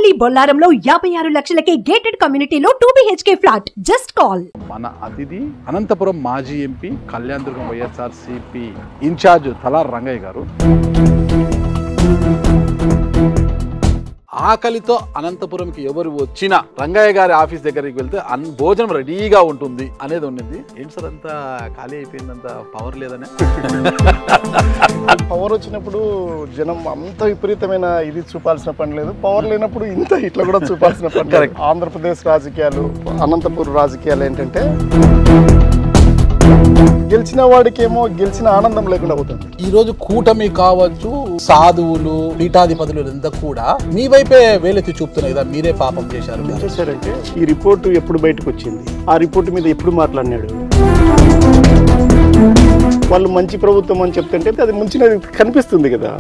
Only బొల్లారంలో 56 లక్షలకే gated కమ్యూనిటీలో 2 BHK flat. Just call. మన అతిథి అనంతపురం మాజీ ఎంపీ కళ్యాణదుర్గం వైఎస్ఆర్సీపీ ఇన్ఛార్జ్ తలార్ రంగయ్య గారు. ఆకలితో అనంతపురంకి ఎవరు వచ్చినా రంగయ్య గారి ఆఫీస్ దగ్గరికి వెళ్తే భోజనం రెడీగా ఉంటుంది అనేది ఉండింది. ఏంటి సార్ అంతా ఖాళీ అయిపోయిందంత పవర్ లేదనే? పవర్ వచ్చినప్పుడు జనం అంత విపరీతమైన ఇది చూపాల్సిన పని లేదు, పవర్ లేనప్పుడు ఇంత ఇట్లా కూడా చూపాల్సిన పని లేదు. ఆంధ్రప్రదేశ్ రాజకీయాలు, అనంతపురం రాజకీయాలు ఏంటంటే గెలిచిన వాడికేమో గెలిచిన ఆనందం లేకుండా అవుతుంది. ఈ రోజు కూటమి కావచ్చు, సాధువులు, పీఠాధిపతులు అంతా కూడా మీ వైపే వేలెత్తి చూపుతున్నాయి కదా, మీరే పాపం చేశారు. చేశారంటే ఈ రిపోర్టు ఎప్పుడు బయటకు వచ్చింది, ఆ రిపోర్టు మీద ఎప్పుడు మాట్లాడినాడు, వాళ్ళు మంచి ప్రభుత్వం అని చెప్తుంటే అది ముంచినది కనిపిస్తుంది కదా.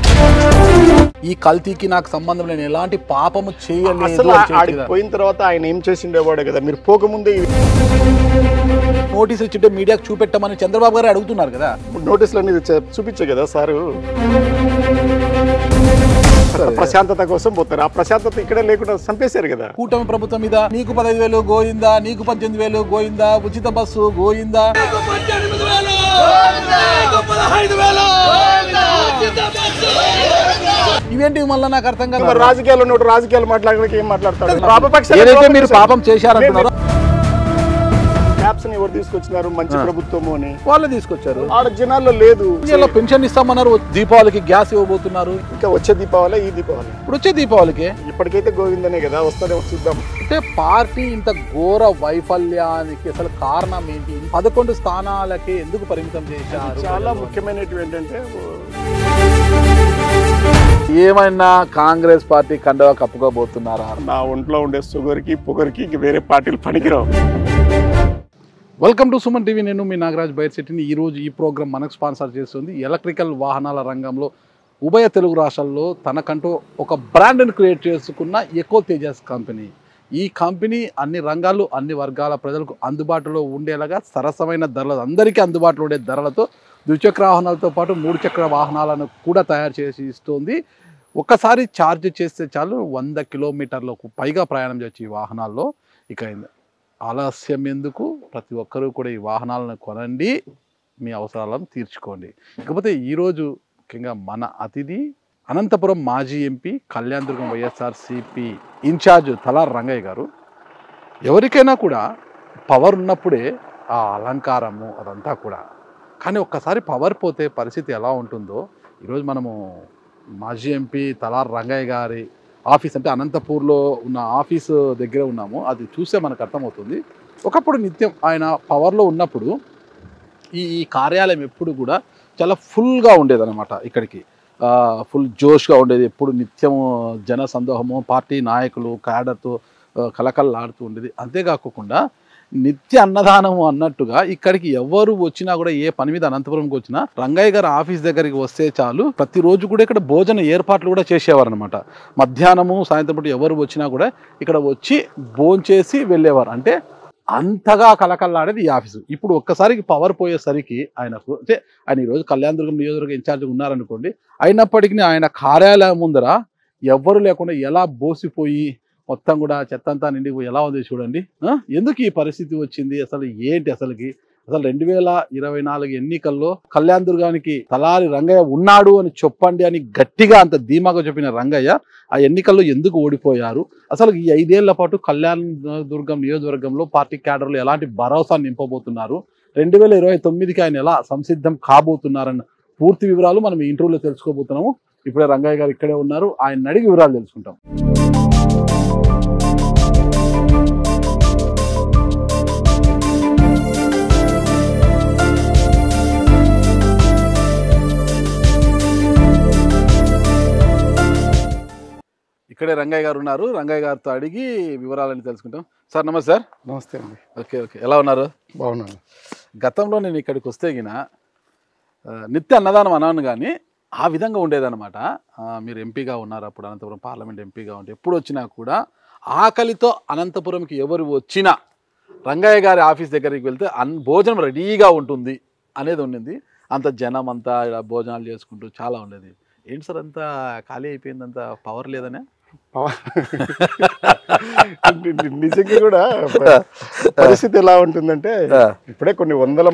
ఈ కల్తీకి నాకు సంబంధం లేని ఎలాంటి పాపము చేయలేదు. పోయిన తర్వాత ఆయన ఏం చేసిండేవాడే కదా, మీరు పోకముందే నోటీసులు ఇచ్చింటే మీడియాకు చూపెట్టమని చంద్రబాబు గారు అడుగుతున్నారు కదా. నోటీసులు అనేది చూపించే కదా సారు, ప్రశాంతత కోసం పోతారు. ఆ ప్రశాంతత ఇక్కడే లేకుండా చంపేశారు కదా. కూటమి ప్రభుత్వం మీద నీకు 15,000 గోయిందా, నీకు 18,000 గోయిందా, ఉచిత బస్సు గోయిందా, ఇవేంటి మళ్ళీ నాకు అర్థం కాదు. రాజకీయాలు మాట్లాడడానికి ఏం మాట్లాడతాడు? ఏదైతే మీరు పాపం చేశారంటున్నారో ఎవరు తీసుకొచ్చినారు? మంచి ప్రభుత్వము అని వాళ్ళు తీసుకొచ్చారు. ఆడ జనాల్లో లేదు. పెన్షన్ ఇస్తామన్నారు, దీపావళికి గ్యాస్ ఇవ్వబోతున్నారు. ఇంకా వచ్చే దీపావళి, ఈ దీపావళి, ఇప్పుడు వచ్చే దీపావళికి ఇప్పటికైతే గోవిందనే కదా వస్తారేమో చూద్దాం. అంటే పార్టీ ఇంత ఘోర వైఫల్యానికి అసలు కారణం ఏంటి? 11 స్థానాలకి ఎందుకు పరిమితం చేశారు? చాలా ముఖ్యమైనవి ఏంటంటే ఏమైనా కాంగ్రెస్ పార్టీ కండవా కప్పుకోబోతున్నారా? నా ఒంట్లో ఉండే షుగర్కి పొగర్కి వేరే పార్టీలు పనికిరావు. Welcome to Suman TV. నేను మీ నాగరాజ్ బైర్శెట్టిని. ఈరోజు ఈ ప్రోగ్రామ్ మనకు స్పాన్సర్ చేస్తుంది ఎలక్ట్రికల్ వాహనాల రంగంలో ఉభయ తెలుగు రాష్ట్రాల్లో తనకంటూ ఒక బ్రాండ్ని క్రియేట్ చేసుకున్న ఎకో తేజస్ కంపెనీ. ఈ కంపెనీ అన్ని రంగాలు, అన్ని వర్గాల ప్రజలకు అందుబాటులో ఉండేలాగా సరసమైన ధరలు, అందరికీ అందుబాటులో ఉండే ధరలతో ద్విచక్ర వాహనాలతో పాటు 3 చక్ర వాహనాలను కూడా తయారు చేసి ఇస్తుంది. ఒక్కసారి ఛార్జ్ చేస్తే చాలు 100 కిలోమీటర్లకు పైగా ప్రయాణం చేయొచ్చు ఈ వాహనాల్లో. ఇక ఆలస్యం ఎందుకు, ప్రతి ఒక్కరూ కూడా ఈ వాహనాలను కొనండి, మీ అవసరాలను తీర్చుకోండి. ఇకపోతే ఈరోజు ముఖ్యంగా మన అతిథి అనంతపురం మాజీ ఎంపీ కళ్యాణదుర్గం వైఎస్ఆర్సీపీ ఇన్ఛార్జ్ తలార్ రంగయ్య గారు. ఎవరికైనా కూడా పవర్ ఉన్నప్పుడే ఆ అలంకారము అదంతా కూడా, కానీ ఒక్కసారి పవర్ పోతే పరిస్థితి ఎలా ఉంటుందో ఈరోజు మనము మాజీ ఎంపీ తలార్ రంగయ్య గారి ఆఫీస్, అంటే అనంతపూర్లో ఉన్న ఆఫీసు దగ్గర ఉన్నాము. అది చూస్తే మనకు అర్థమవుతుంది. ఒకప్పుడు నిత్యం ఆయన పవర్లో ఉన్నప్పుడు ఈ కార్యాలయం ఎప్పుడు కూడా చాలా ఫుల్గా ఉండేదన్నమాట. ఇక్కడికి ఫుల్ జోష్గా ఉండేది. ఎప్పుడు నిత్యం జన సందోహము, పార్టీ నాయకులు క్యాడర్తో కలకలలాడుతూ ఉండేది. అంతేకాకుండా నిత్య అన్నదానము అన్నట్టుగా ఇక్కడికి ఎవరు వచ్చినా కూడా, ఏ పని మీద అనంతపురంకి వచ్చినా రంగయ్య గారు ఆఫీస్ దగ్గరికి వస్తే చాలు ప్రతిరోజు కూడా ఇక్కడ భోజన ఏర్పాట్లు కూడా చేసేవారు అనమాట. మధ్యాహ్నము, సాయంత్రం పూట ఎవరు వచ్చినా కూడా ఇక్కడ వచ్చి భోంచేసి వెళ్ళేవారు. అంటే అంతగా కలకల్లాడేది ఈ ఆఫీసు. ఇప్పుడు ఒక్కసారికి పవర్ పోయేసరికి ఆయనకు, అంటే ఆయన ఈరోజు కళ్యాణదుర్గం నియోజకవర్గ ఇన్ఛార్జ్గా ఉన్నారనుకోండి, అయినప్పటికీ ఆయన కార్యాలయం ముందర ఎవ్వరు లేకుండా ఎలా బోసిపోయి మొత్తం కూడా చెత్తంతా నిండిపోయి ఎలా ఉంది చూడండి. ఎందుకు ఈ పరిస్థితి వచ్చింది, అసలు ఏంటి అసలుకి? అసలు 2024 ఎన్నికల్లో కళ్యాణదుర్గానికి తలారి రంగయ్య ఉన్నాడు అని చెప్పండి అని గట్టిగా అంత ధీమాగా చెప్పిన రంగయ్య ఆ ఎన్నికల్లో ఎందుకు ఓడిపోయారు? అసలు ఈ 5 ఏళ్ల పాటు కళ్యాణదుర్గం నియోజకవర్గంలో పార్టీ క్యాడర్లు ఎలాంటి భరోసా నింపబోతున్నారు? 2029కి ఆయన ఎలా సంసిద్ధం కాబోతున్నారన్న పూర్తి వివరాలు మనం ఈ ఇంటర్వ్యూలో తెలుసుకోబోతున్నాము. ఇప్పుడే రంగయ్య గారు ఇక్కడే ఉన్నారు, ఆయన అడిగి వివరాలు తెలుసుకుంటాం. ఇక్కడే రంగయ్య గారు ఉన్నారు, రంగయ్య గారితో అడిగి వివరాలని తెలుసుకుంటాం. సార్ నమస్తే. సార్ నమస్తే అండి. ఓకే, ఎలా ఉన్నారు? బాగున్నాను. గతంలో నేను ఇక్కడికి వస్తే నిత్య అన్నదానం అన్నాను, కానీ ఆ విధంగా ఉండేదన్నమాట. మీరు ఎంపీగా ఉన్నారు అప్పుడు, అనంతపురం పార్లమెంట్ ఎంపీగా ఉంటే ఎప్పుడు వచ్చినా కూడా ఆకలితో అనంతపురంకి ఎవరు వచ్చినా రంగయ్య గారి ఆఫీస్ దగ్గరికి వెళ్తే భోజనం రెడీగా ఉంటుంది అనేది ఉండింది. అంత జనం అంతా ఇలా భోజనాలు చేసుకుంటూ చాలా ఉండేది. ఏంటి సార్ అంతా ఖాళీ అయిపోయింది, అంత పవర్ లేదనే? నిజంగా కూడా పరిస్థితి ఎలా ఉంటుందంటే ఇప్పుడే కొన్ని వందల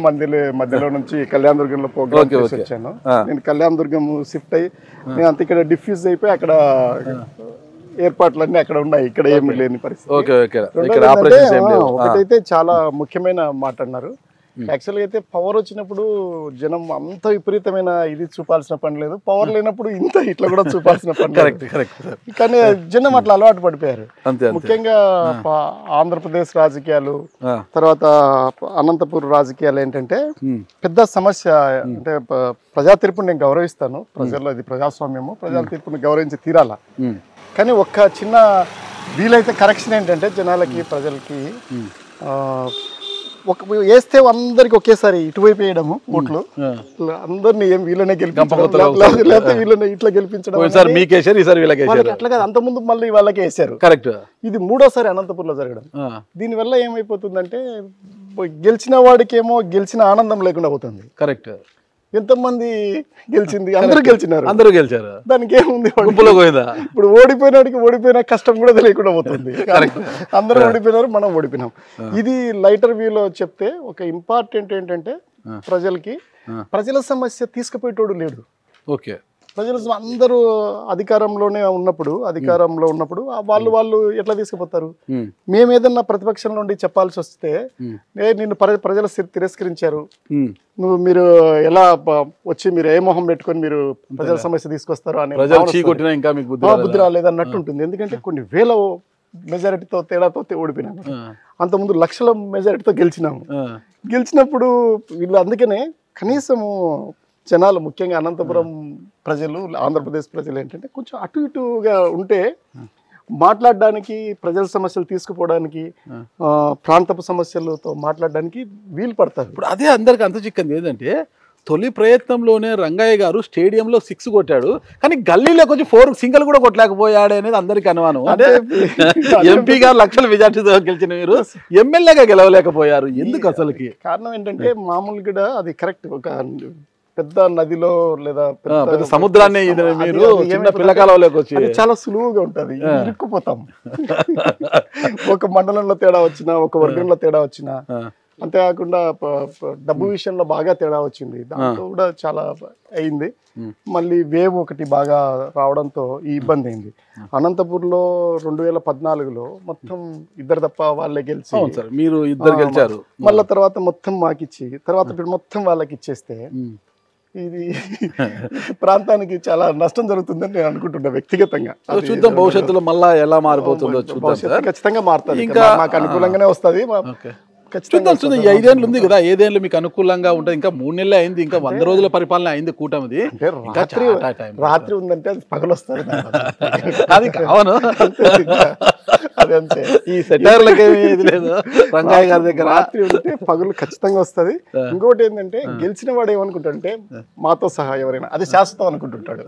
మధ్యలో నుంచి కళ్యాణ దుర్గంలో ప్రోగ్రామ్ చేసి వచ్చాను. నేను కళ్యాణ దుర్గం షిఫ్ట్ అయ్యి నేను అంత ఇక్కడ డిఫ్యూజ్ అయిపోయి అక్కడ ఏర్పాట్లన్నీ అక్కడ ఉన్నాయి, ఇక్కడ ఏమి లేని పరిస్థితి. ఒకటైతే చాలా ముఖ్యమైన మాట అన్నారు. యాక్చువల్గా అయితే పవర్ వచ్చినప్పుడు జనం అంత విపరీతమైన ఇది చూపాల్సిన పని లేదు, పవర్ లేనప్పుడు ఇంత ఇట్లా కూడా చూపాల్సిన పని లేదు. కానీ జనం అట్లా అలవాటు పడిపోయారు. ముఖ్యంగా ఆంధ్రప్రదేశ్ రాజకీయాలు, తర్వాత అనంతపూర్ రాజకీయాలు ఏంటంటే పెద్ద సమస్య. అంటే ప్రజా తీర్పుని నేను గౌరవిస్తాను, ప్రజల్లో ఇది ప్రజాస్వామ్యము, ప్రజా తీర్పుని గౌరవించి తీరాల. కానీ ఒక్క చిన్న వీలైతే కరెక్షన్ ఏంటంటే జనాలకి ప్రజలకి వేస్తే అందరికి ఒకేసారి ఇటువైపు వేయడము ఓట్లు, అందరినీ ఏం వీళ్ళనే లేకపోతే వీళ్ళని ఇట్లా గెలిపించడం. అట్లా కాదు, అంత ముందు మళ్ళీ వాళ్ళకే వేసారు. కరెక్ట్. ఇది మూడోసారి అనంతపూర్ లో జరగడం. దీనివల్ల ఏమైపోతుందంటే గెలిచిన వాడికేమో గెలిచిన ఆనందం లేకుండా పోతుంది. కరెక్ట్. ఎంతమంది గెలిచింది, అందరూ గెలిచారు, దానికి ఏముంది, ఇప్పుడు ఓడిపోయిన కష్టం కూడా తెలియకుండా పోతుంది. అందరూ ఓడిపోయినారు, మనం ఓడిపోయినాం. ఇది లైటర్ వ్యూలో చెప్తే ఒక ఇంపార్టెంట్ ఏంటంటే ప్రజలకి ప్రజల సమస్య తీసుకుపోయేటోడు లేడు. ఓకే, ప్రజలు అందరూ అధికారంలో ఉన్నప్పుడు వాళ్ళు ఎట్లా తీసుకుపోతారు? మేము ఏదన్నా ప్రతిపక్షం నుండి చెప్పాల్సి వస్తే నిన్ను ప్రజలు తిరస్కరించారు, మీరు ఎలా వచ్చి మీరు ఏ మొహం పెట్టుకొని మీరు ప్రజల సమస్య తీసుకొస్తారు అనే బుద్ధి రాలేదన్నట్టు ఉంటుంది. ఎందుకంటే కొన్ని వేల మెజారిటీతో తేడాతో ఓడిపోయినాము, అంతకుముందు లక్షల మెజారిటీతో గెలిచినప్పుడు వీళ్ళు అందుకనే కనీసము జనాలు ముఖ్యంగా అనంతపురం ప్రజలు, ఆంధ్రప్రదేశ్ ప్రజలు ఏంటంటే కొంచెం అటు ఇటుగా ఉంటే మాట్లాడడానికి, ప్రజల సమస్యలు తీసుకుపోవడానికి, ప్రాంతపు సమస్యలతో మాట్లాడడానికి వీలు పడతారు. ఇప్పుడు అదే అందరికి అంత చిక్కంది ఏంటంటే తొలి ప్రయత్నంలోనే రంగయ్య గారు స్టేడియంలో 6 కొట్టాడు, కానీ గల్లీలో కొంచెం 4 సింగిల్ కూడా కొట్టలేకపోయాడు అనేది అందరికి అనుమానం. అంటే ఎంపీ గారు లక్షల మెజార్టీతో గెలిచిన మీరు ఎమ్మెల్యేగా గెలవలేకపోయారు, ఎందుకు? అసలుకి కారణం ఏంటంటే మామూలుగా అది కరెక్ట్, ఒక పెద్ద నదిలో లేదా పెద్ద సముద్రాన్ని మీరు చిన్న పిల్లకాలంలోకి వచ్చి చాలా సులువుగా ఉంటది, ఇరుక్కుపోతాం. ఒక మండలంలో తేడా వచ్చినా, ఒక వర్గంలో తేడా వచ్చినా, అంతేకాకుండా డబ్బు విషయంలో బాగా తేడా వచ్చింది, దాంతో కూడా చాలా అయింది. మళ్ళీ వేవ్ ఒకటి బాగా రావడంతో ఈ ఇబ్బంది అయింది. అనంతపూర్లో 2014లో మొత్తం ఇద్దరు తప్ప వాళ్ళే గెలిచి, మీరు ఇద్దరు గెలిచారు, మళ్ళీ తర్వాత మొత్తం మాకిచ్చి తర్వాత మొత్తం వాళ్ళకి ఇచ్చేస్తే ఇది ప్రాంతానికి చాలా నష్టం జరుగుతుందని నేను అనుకుంటున్నా వ్యక్తిగతంగా. చూద్దాం భవిష్యత్తులో మళ్ళా ఎలా మారిపోతుందో చూద్దాం. ఖచ్చితంగా మారుతుంది, ఇంకా మాకు అనుకూలంగానే వస్తుంది. చూద్దాం. 5 ఏళ్ళు ఉంది కదా, 5 ఏళ్ళు మీకు అనుకూలంగా ఉంటుంది. ఇంకా 3 నెలలే అయింది, ఇంకా 100 రోజుల పరిపాలన అయింది కూటమిది. రాత్రి ఉందంటే అది పగలు వస్తుంది, అది కావను. అదంతే, ఈ సెటర్లకి ఏది లేదు రంగయ్య గారి దగ్గర. రాత్రి ఉంటే పగలు ఖచ్చితంగా వస్తుంది. ఇంకోటి ఏంటంటే గెలిచిన వాడు ఏమనుకుంటాడంటే మాతో సహా ఎవరైనా అది శాశ్వతం అనుకుంటుంటాడు,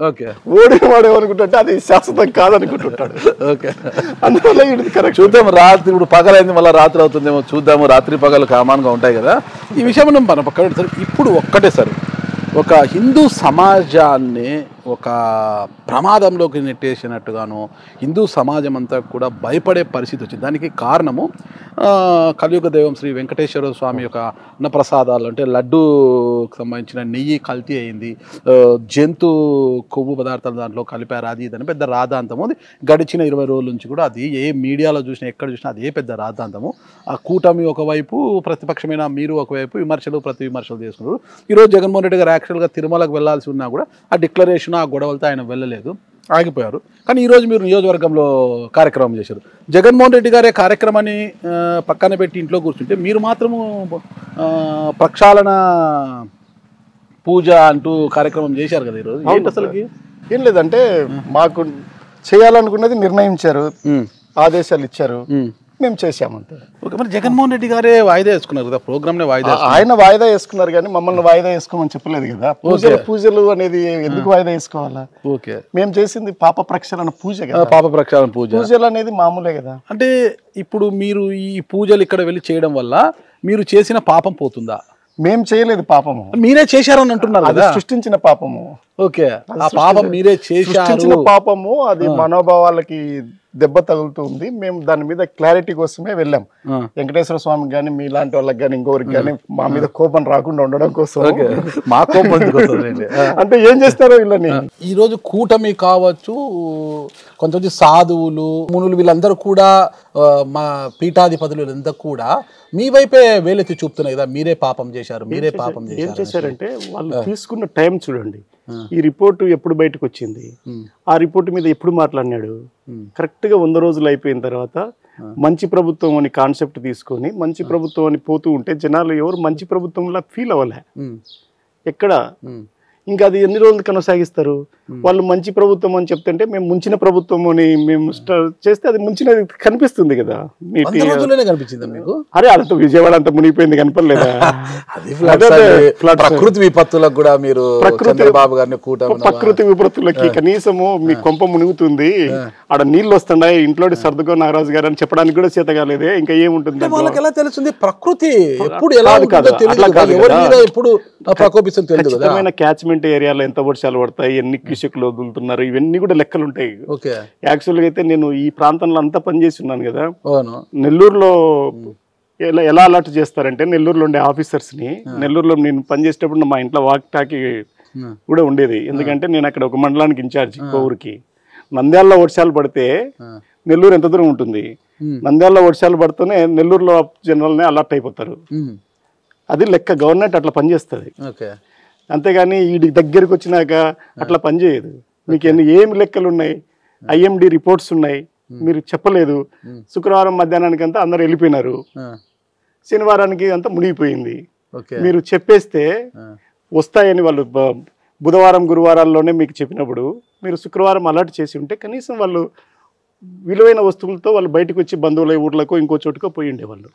ఓడిన వాడు ఏమనుకుంటుంటే అది శాశ్వతం కాదనుకుంటుంటాడు. అందువల్ల ఇది కరెక్ట్. చూద్దాం, రాత్రి ఇప్పుడు పగలైంది మళ్ళీ రాత్రి అవుతుందేమో చూద్దాము. రాత్రి పగలు కామన్గా ఉంటాయి కదా, ఈ విషయం మనం పక్కన పెడతారు. ఇప్పుడు ఒక్కటే సార్, ఒక హిందూ సమాజాన్ని ఒక ప్రమాదంలోకి నెట్టేసినట్టుగాను హిందూ సమాజం అంతా కూడా భయపడే పరిస్థితి వచ్చింది. దానికి కారణము కలియుగ దైవం శ్రీ వెంకటేశ్వర స్వామి యొక్క అన్నప్రసాదాలు, అంటే లడ్డూకి సంబంధించిన నెయ్యి కల్తీ అయింది, జంతు కొవ్వు పదార్థాలు దాంట్లో కలిపారు, అది ఇదని పెద్ద రాద్ధాంతము. గడిచిన 20 రోజుల నుంచి కూడా అది ఏ మీడియాలో చూసినా ఎక్కడ చూసినా అదే పెద్ద రాద్ధాంతము. ఆ కూటమి ఒకవైపు, ప్రతిపక్షమైన మీరు ఒకవైపు విమర్శలు ప్రతి విమర్శలు చేసుకున్నారు. ఈరోజు జగన్మోహన్ రెడ్డి గారు యాక్చువల్గా తిరుమలకు వెళ్లాల్సి ఉన్నా కూడా ఆ డిక్లరేషన్, ఆ గొడవలతో ఆయన వెళ్ళలేదు, ఆగిపోయారు. కానీ ఈరోజు మీరు నియోజకవర్గంలో కార్యక్రమం చేశారు. జగన్మోహన్ రెడ్డి గారే కార్యక్రమాన్ని పక్కన పెట్టి ఇంట్లో కూర్చుంటే మీరు మాత్రము ప్రక్షాళన పూజ అంటూ కార్యక్రమం చేశారు కదా ఈరోజు. ఏంటి అసలుకి? ఏం లేదంటే మాకు చేయాలనుకున్నది నిర్ణయించారు, ఆదేశాలు ఇచ్చారు, మేము చేశామంటే. ఓకే, మరి జగన్మోహన్ రెడ్డి గారే వాయిదా వేసుకున్నారు కదా ప్రోగ్రామ్నే. ఆయన వాయిదా వేసుకున్నారు కానీ మమ్మల్ని వాయిదా వేసుకోమని చెప్పలేదు కదా. పూజలు అనేది ఎందుకు వాయిదా వేసుకోవాలా? ఓకే, మేము చేసింది పాప ప్రక్షాళన పూజ కదా. పాప ప్రక్షాళన పూజలు అనేది మామూలే కదా. అంటే ఇప్పుడు మీరు ఈ పూజలు ఇక్కడ వెళ్ళి చేయడం వల్ల మీరు చేసిన పాపం పోతుందా? మేం చేయలేదు పాపము, మీరే చేశారని అంటున్నారు అది కదా. సృష్టించిన పాపము. ఓకే, ఆ పాపం మీరే సృష్టించిన చేశారు. పాపము అది మనోభావాలకి దెబ్బ తగులుతుంది. మేము దాని మీద క్లారిటీ కోసమే వెళ్ళాం. వెంకటేశ్వర స్వామికి కానీ మీలాంటి వాళ్ళకి కానీ ఇంకొకరికి కానీ మా మీద కోపం రాకుండా ఉండడం కోసం. మా కోపం ఎందుకు వస్తుందండి? అంటే ఏం చేస్తారో వీళ్ళని. ఈ రోజు కూటమి కావచ్చు, కొంతమంది సాధువులు మునులు వీళ్ళందరూ కూడా మా పీఠాధిపతులు వీళ్ళందరూ కూడా మీ వైపే వేలెత్తి చూపుతున్నాయి కదా, మీరే పాపం చేశారు, మీరే పాపం ఏం చేశారు. చేశారంటే వాళ్ళు తీసుకున్న టైం చూడండి. ఈ రిపోర్ట్ ఎప్పుడు బయటకు వచ్చింది, ఆ రిపోర్ట్ మీద ఎప్పుడు మాట్లాడినాడు. కరెక్ట్ గా 100 రోజులు అయిపోయిన తర్వాత మంచి ప్రభుత్వం అని కాన్సెప్ట్ తీసుకొని మంచి ప్రభుత్వం అని పోతూ ఉంటే జనాలు ఎవరు మంచి ప్రభుత్వంలా ఫీల్ అవ్వలే ఎక్కడ. ఇంకా అది ఎన్ని రోజులు కొనసాగిస్తారు? వాళ్ళు మంచి ప్రభుత్వం అని చెప్తుంటే మేము ముంచిన ప్రభుత్వం అని మేము చేస్తే అది ముంచినది కనిపిస్తుంది కదా. కనిపించింది మీకు? అరే అంత విజయవాడ అంత మునిగిపోయింది కనపడలేదా? ప్రకృతి విపత్తులకు కూడా మీరు చంద్రబాబు గారిని ప్రకృతి విపత్తులకి కనీసము మీ కొంప మునుగుతుంది, ఆడ నీళ్లు వస్తున్నాయి, ఇంట్లో సర్దుకో నాగరాజు గారు అని చెప్పడానికి కూడా చేత కాలేదే. ఇంకా ఏముంటుంది వాళ్ళకి? ఎలా తెలుస్తుంది ప్రకృతి ఎప్పుడు ఎలా ఎప్పుడు ప్రకోపిస్తుంది తెలియదు. ఖచ్చితమైన క్యాచ్మెంట్ ఏరియాలో ఎంత వర్షాలు పడతాయి, ఎన్ని క్యూసెక్లు వదులుతున్నారు, ఇవన్నీ కూడా లెక్కలు ఉంటాయి. యాక్చువల్ గా అయితే నేను ఈ ప్రాంతంలో అంతా పనిచేసి ఉన్నాను కదా. నెల్లూరులో ఎలా అలర్ట్ చేస్తారంటే, నెల్లూరులో ఉండే ఆఫీసర్స్ ని, నెల్లూరులో నేను పనిచేసేటప్పుడు మా ఇంట్లో వాక్ టాకీ కూడా ఉండేది. ఎందుకంటే నేను అక్కడ ఒక మండలానికి ఇన్ఛార్జ్ ఊరికి. నంద్యాలలో వర్షాలు పడితే నెల్లూరు ఎంత దూరం ఉంటుంది, నంద్యాలలో వర్షాలు పడితేనే నెల్లూరులో జనరల్ నే అలర్ట్ అయిపోతారు. అది లెక్క, గవర్నమెంట్ అట్లా పనిచేస్తుంది. అంతేగాని ఈ దగ్గరికి వచ్చినాక అట్లా పనిచేయదు. మీకు ఏమి లెక్కలు ఉన్నాయి, ఐఎండి రిపోర్ట్స్ ఉన్నాయి, మీరు చెప్పలేదు. శుక్రవారం మధ్యాహ్నానికి అంతా అందరు వెళ్ళిపోయినారు, శనివారానికి అంతా మునిగిపోయింది. మీరు చెప్పేస్తే వస్తాయని వాళ్ళు బుధవారం గురువారాల్లోనే మీకు చెప్పినప్పుడు మీరు శుక్రవారం అలర్ట్ చేసి ఉంటే కనీసం వాళ్ళు విలువైన వస్తువులతో వాళ్ళు బయటకు వచ్చి బంధువుల ఊర్లకు ఇంకో చోటుకో పోయి ఉండేవాళ్ళు.